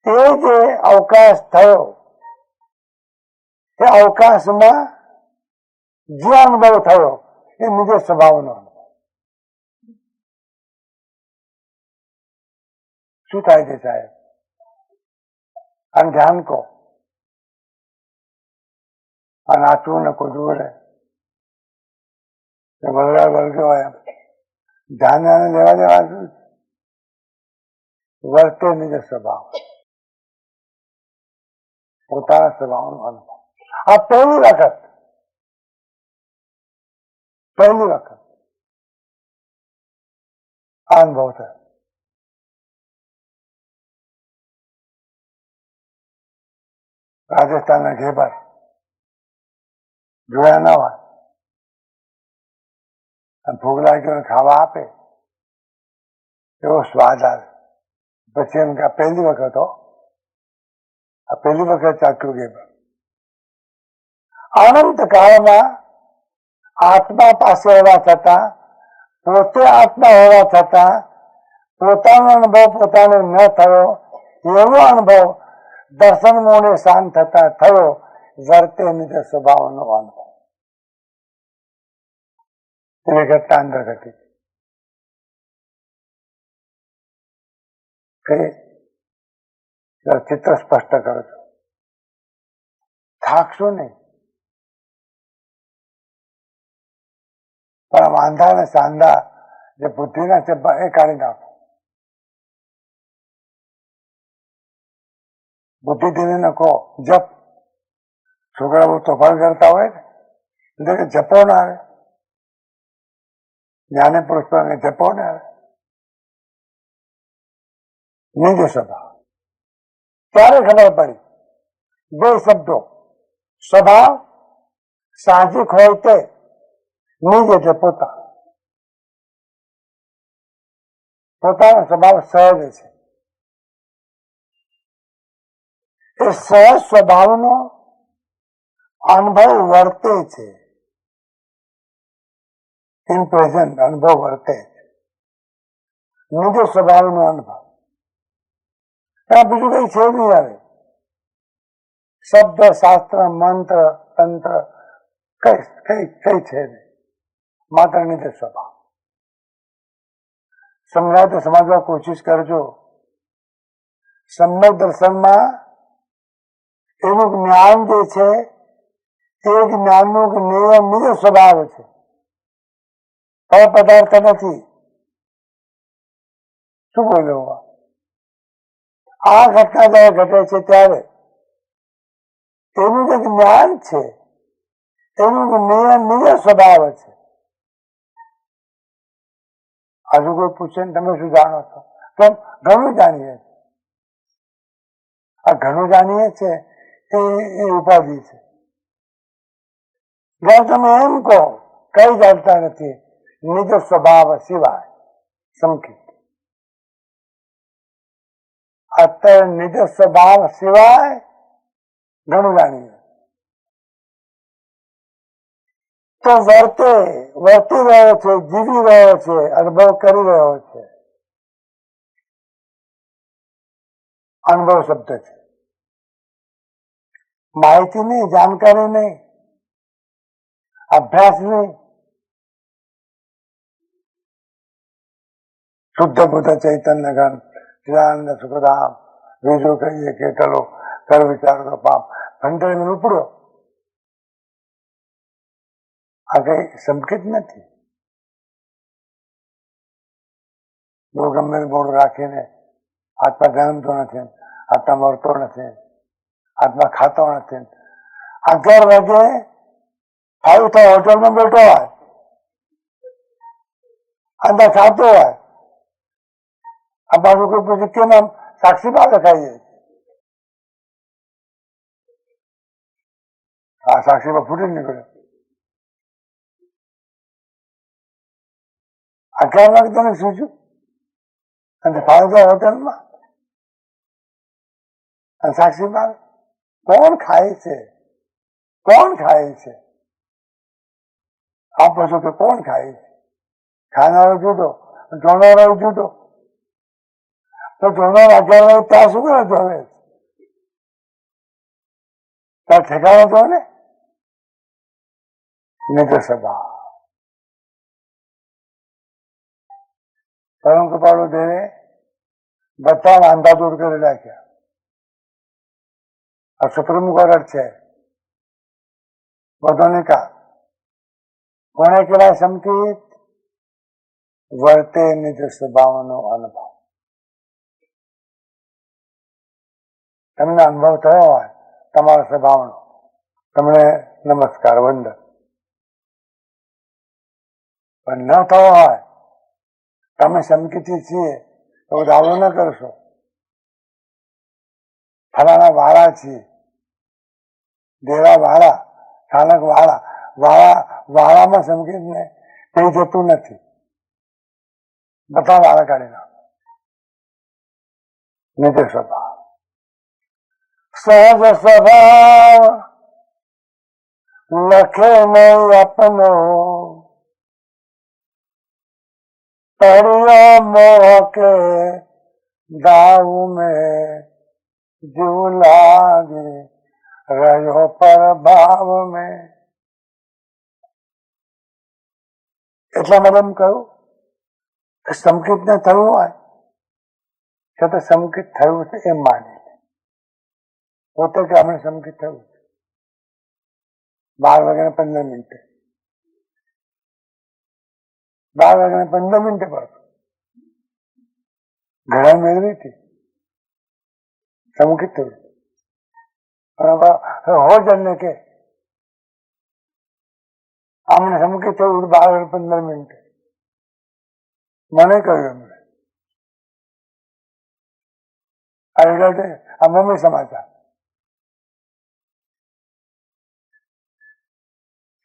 એ જે અવકાશ થયો, એ અવકાશમાં જે અનુભવ થયો એ નિજ સ્વભાવનો અનુભવ. શું થાય છે સાહેબ? અને ધ્યાન કહો, અને નાચવું ને કૂદવું ને વલગા વળગ્યો હોય ધ્યાન લેવા દેવા શું? વર્તે નિજ સ્વભાવ, પોતાના સ્વભાવનો અનુભવ. આ પહેલી વખત આ અનુભવ થયો. રાજસ્થાનના ઘેબર જોયા ના હોય, ભૂખ લાગ્યો ખાવા આપે, એવો સ્વાદ આવે. પછી એમ કે આ પહેલી વખત ચાખ્યું ઘેબર. અનંત કાળમાં આત્મા પાસે હોવા છતાં, પોતે આત્મા હોવા છતાં પોતાનો અનુભવ પોતાને ન થયો, એવો અનુભવ દર્શન મોને શાંત થતા થયો. વર્તે નિજ સ્વભાવનો અનુભવ. એની ઘટના અંદર ઘટી. ચિત્ર સ્પષ્ટ કરો છો, થાકશો નહીં. પણ વાંધા ને સાંધા જે બુદ્ધિના છે એ કાઢી નાખો. બુદ્ધિદેવીને કહો જપ. છોકરા બહુ તોફાન કરતા હોય ને એટલે જપો ના આવે. જ્ઞાની પુરુષ પર જપો ના આવે. નિજ સ્વભાવ. ત્યારે ખબર પડી બે શબ્દો, સ્વભાવ સાહજિક હોય તે, નિજ એટલે પોતાનો સ્વભાવ સહજ છે. એ સહજ સ્વભાવનો અનુભવ વર્તે છે. ઇન પ્રેઝન્ટ અનુભવ વર્તે છે. નિજ સ્વભાવનો અનુભવ. બીજું કઈ છે નહીં. આવે શબ્દ શાસ્ત્ર મંત્ર તંત્ર કઈ છે નહીં, માત્ર નિજ સ્વભાવ. સમજાય તો સમજવા કોશિશ કરજો. સમ્યક દર્શનમાં એનું જ્ઞાન જે છે એ જ્ઞાનનું નિયમ નિજ સ્વભાવ છે, પદાર્થ નથી. શું બોલ્યો? આ ઘટના જયારે ઘટે છે ત્યારે એનું જે જ્ઞાન છે એનું નિયમ નિજ સ્વભાવ છે. હજુ કોઈ પૂછે ને તમે શું જાણો છો? કેમ? ઘણું જાણીએ છીએ. આ ઘણું જાણીએ છે એ ઉપાધિ છે. જયારે તમે એમ કહો કઈ જાણતા નથી, નિજ સ્વભાવ સિવાય સંકેત. અત્યારે નિજ સ્વભાવ સિવાય ઘણું જાણીએ. તો વર્તી રહ્યો છે, જીવી રહ્યો છે, અનુભવ કરી રહ્યો છે. અનુભવ શબ્દ છે, માહિતી નહીં, જાણકારી નહીં, અભ્યાસ નહીં. શુદ્ધ બુદ્ધ ચૈતન્ય ઘન ચિદાનંદ સુખધામ બીજું કહીએ કે ચલો કર વિચાર તો પાપ ભંડળ ઉપડ્યો. આ કઈ સંકેત નથી. બહુ ગમે બોર્ડ રાખીને આત્મા જન્મતો નથી, આત્મા મરતો નથી, આત્મા ખાતો નથી. 11 વાગે આવ્યું તો હોટલમાં બેઠો હોય, અંદર ખાતો હોય. આ બાજુ કોઈ પૂછે કેમ આમ સાક્ષી પાસે ખાઈએ? આ સાક્ષીમાં ફૂટી નીકળે. 11 વાગે તને સૂચ્યું અને ફાયદો હોટલમાં અને સાક્ષી પાસે કોણ ખાય છે? કોણ ખાય છે? આપ પૂછો કે કોણ ખાય છે? ખાનારો જુદો, જોનારો જુદો. તો જોનાર 11 વાગે ત્યાં શું કરે જોવે? ત્યાં ઠેકાણો તો ને નિજ સભા. પરમ કૃપાળુ દેવે બધા વાંધા દૂર કરી નાખ્યા. આ સુપ્રીમ કોર્ટ છે, બધોની કા કોને કહેવાય? સંકેત વર્તે નિજ સ્વભાવનો અનુભવ. તમને અનુભવ થયો હોય તમારા સ્વભાવનો, તમને નમસ્કાર વંદન. પણ ન થયો હોય, તમે સંકેતી છીએ તો દાવો ન કરશો. ફલાણા વાળા છીએ, દેવા વાળા, સ્થાનક વાળા. વાળામાં સંકેત ને કઈ જતું નથી. બધા વાળા કાઢી નાખો. નિજ સ્વભાવ, સહજ સ્વભાવ લખે નહીં આપનો, તળિયો મોહ કે દાવ में जीव लागे રહ્યો પર ભાવ में. એટલા માટે એમ કહ્યું કે સંકેત ને થયું હોય છતાં સંકેત થયું છે એમ માની પોતે કે આપણે સંકેત થયું છે. 12:15 12:15 પર ઘણા મેળવી હતી, સંકેત થયું. હોજન કે આમને સંકેત થયું 12:15. મને કહ્યું એમને આ મમ્મી સમાચાર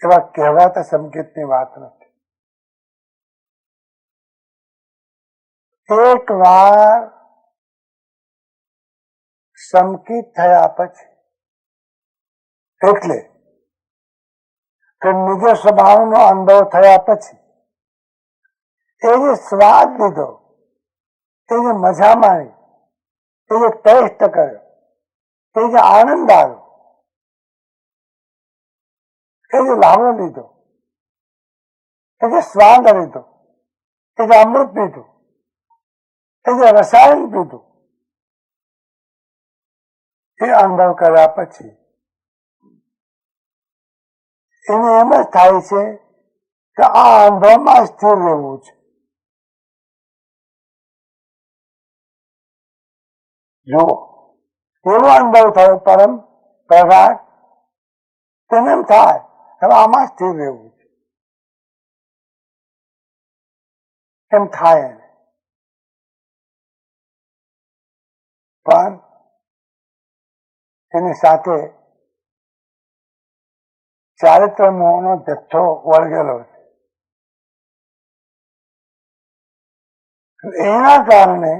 એવા કહેવાતા સંકેતની વાત નથી. એક વાર સંકેત થયા પછી એટલે કે નિજ સ્વભાવનો અનુભવ થયા પછી એ જે સ્વાદ લીધો, એ જે મજા માણી, એ જે ટેસ્ટ કર્યો, એ જે આનંદ આવ્યો, એ જે લાભો લીધો, એ જે સ્વાદ લીધો, એ જે અમૃત પીધું, એ જે રસાયણ પીધું, એ અનુભવ કર્યા પછી એને એમ જ થાય છે કે આ અનુભવમાં સ્થિર રહેવું છે. જુઓ, એવો અનુભવ થયો પરમ પ્રગાઢ, તેને એમ થાય હવે આમાં સ્થિર રહેવું છે. એમ થાય એને. પણ એની સાથે ચારિત્ર મોહનો જથ્થો વળગેલો છે. એના કારણે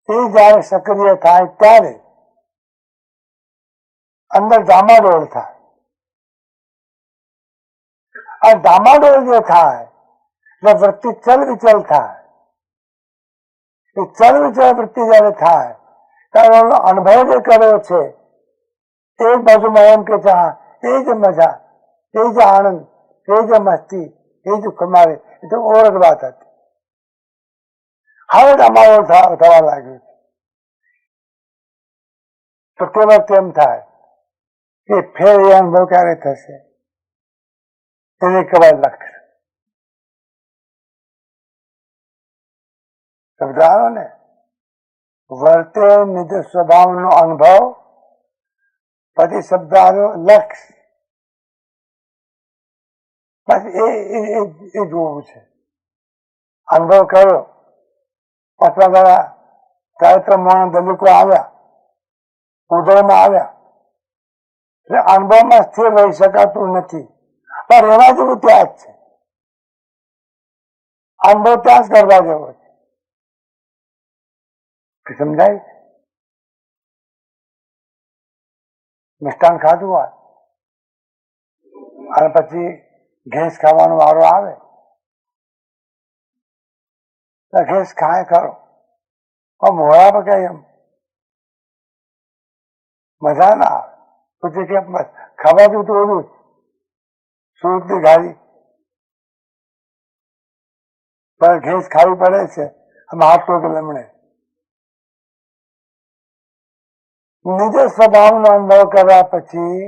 એ જયારે સક્રિય થાય ત્યારે અંદર ડામાડોળ થાય. આ ડામાડોળ જે થાય એટલે વૃત્તિ ચલ વિચલ થાય. એ ચલ વિચલ વૃત્તિ જયારે થાય ત્યારે એનો અનુભવ જે કર્યો છે એક બાજુમાં એમ કે છે એ જ મજા, એ જ આનંદ, એ જ મસ્તી, એ જ કમાવે, એ તો ઓળખ વાત હતી. હવે ડામાડોળ થવા લાગ્યું તો તે વખતે એમ થાય કે ફેર એ અનુભવ ક્યારે થશે એને કહેવાય લક્ષ. સમજાયો ને? વર્તે નિજ સ્વભાવનો અનુભવ, પછી શબ્દ આવ્યો લક્ષ. બસ એ જોવું છે. અનુભવ કર્યો, પાછા ગયા ગાયત્ર મોણ દલિકો આવ્યા, ઉદયમાં આવ્યા, એટલે અનુભવમાં સ્થિર રહી શકાતું નથી. પણ રહેવા જેવું ત્યાં જ છે. અનુભવ ત્યાં જ કરવા જેવો છે. સમજાય? મિષ્ટાન ખાધું હોય અને પછી ઘેસ ખાવાનો વારો આવે, ઘેસ ખાય ખરો પણ મોડા પર કઈ એમ મજા ના આવે. પછી કે ખાવા જેવું તો ઓલું સુરતની ગાડી પણ ઘેસ ખાવી પડે છે. આમાં હાથ તો લમણે નિજ સ્વભાવનો અનુભવ કર્યા પછી,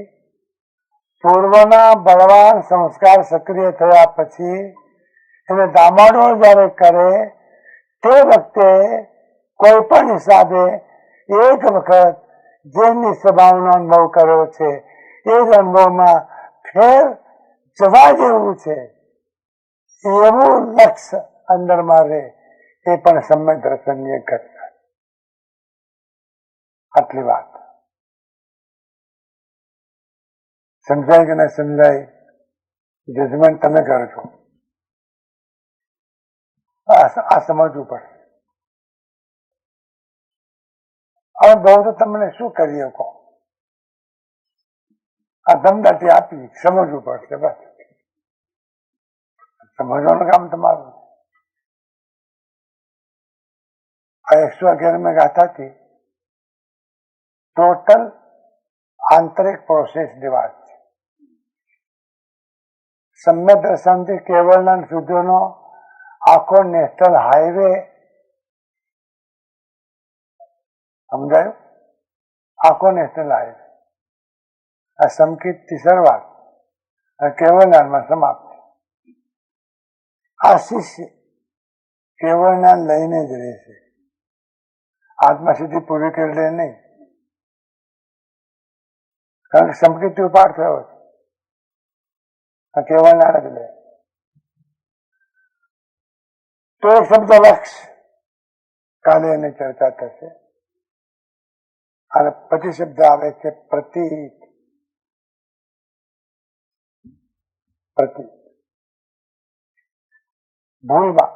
પૂર્વના બળવાન સંસ્કાર સક્રિય થયા પછી એને ડામાડોળ જયારે કરે તે વખતે કોઈ પણ હિસાબે એક વખત જેની સ્વભાવનો અનુભવ કર્યો છે એ જ અનુભવમાં ફેર જવા જેવું છે એવું લક્ષ અંદરમાં રહે એ પણ સમ્યક દર્શનની ઘટના. આટલી વાત સમજાય કે ના સમજાય જજમેન્ટ તમે કરો છો. આ સમજવું પડશે. હવે બહુ તો તમને શું કરીએ કહો, આ ધમદાટી આપી સમજવું પડશે. બસ સમજવાનું કામ તમારું. આ 111 ગાથાથી ટોટલ આંતરિક પ્રોસેસની વાત છે. સમ્યક દર્શનથી કેવળાનંદ સુધીનો આખો નેશનલ હાઈવે સમજાયું? આખો નેશનલ હાઈવે આ સંકિતથી શરૂઆત અને કેવળાનંદમાં સમાપ્તિ. આ શિષ્ય કેવળાનંદ લઈને જ રહેશે, આત્મા સિદ્ધિ પૂરી કરી લે નહીં. કારણ કે સંકિત ઉપાડ થયો છે, કેવળાનંદ જ લે. તો એક શબ્દ લક્ષ કાલે એની ચર્ચા થશે. અને પછી શબ્દ આવે છે પ્રતીક. પ્રતીક ભૂલમાં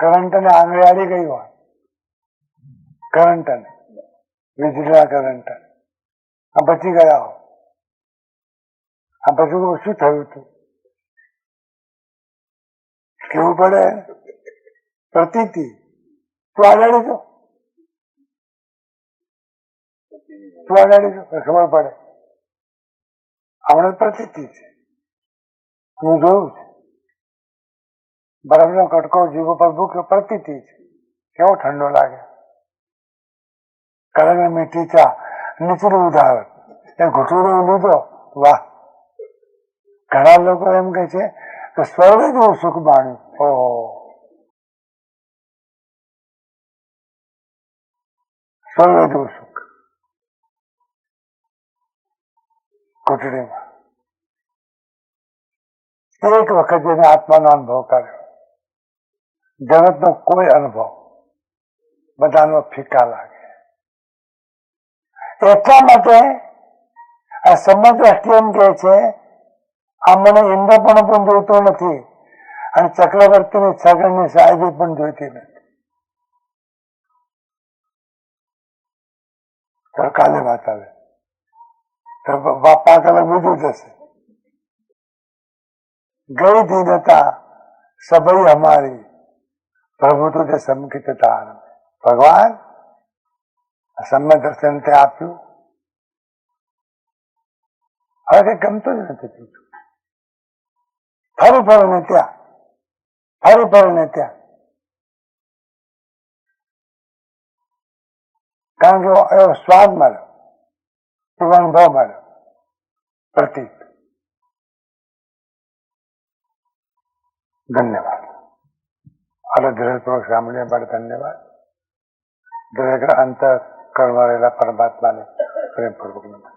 કરંટને આંગળી આડી ગઈ હોય, કરંટને વીજળીના કરંટ આ બચી ગયા હોય, આ પછી શું થયું હતું કેવું પડે? પ્રતીતિ. તું આડાડી છો, તું આડાડી છો ખબર પડે. હમણાં પ્રતીતિ છે. હું જોયું છે બરફનો કટકો જીવ પર ભૂખ્યો, પ્રતીતિ છે. કેવો ઠંડો લાગે. કલર મીઠી ચા નીચલું ઉદાહરણ એ ઘૂંટડો લીધો, વાહ. ઘણા લોકો એમ કે છે કે સ્વર્ગ જેવું સુખ માણ્યું. ઓહો, સ્વર્ગ જેવું સુખ ઘૂંટડીમાં. એક વખત જેને આત્માનો અનુભવ કર્યો, જગતનો કોઈ અનુભવ બધાનો ફીકા લાગે. એટલા માટે આ સંબંધ દ્રષ્ટિ એમ કે છે આ મને ઇન્દ્રપણું પણ જોઈતું નથી અને ચક્રવર્તીની છગનની સાહેબી પણ જોઈતી નથી. તો કાલે વાત આવે તો બાપા કલર બીજું જશે. गई दीनता सबई हमारी, પ્રભુ તો જે સમકિત તાર ભગવાન સમ્ય દર્શન તે આપ્યું. હવે કઈ ગમતું જ નથી પીછું. ફરી ફરીને ત્યાં, ફરી ફરીને ત્યાં. કારણ કે એવો સ્વાદ મળ્યો, એવો અનુભવ મળ્યો. પ્રતીક. ધન્યવાદ. અને ધીરજપૂર્વક સાંભળ્યા માટે ધન્યવાદ. દરેક અંતર કરવા રહેલા પરમાત્માને પ્રેમપૂર્વક નમસ્કાર.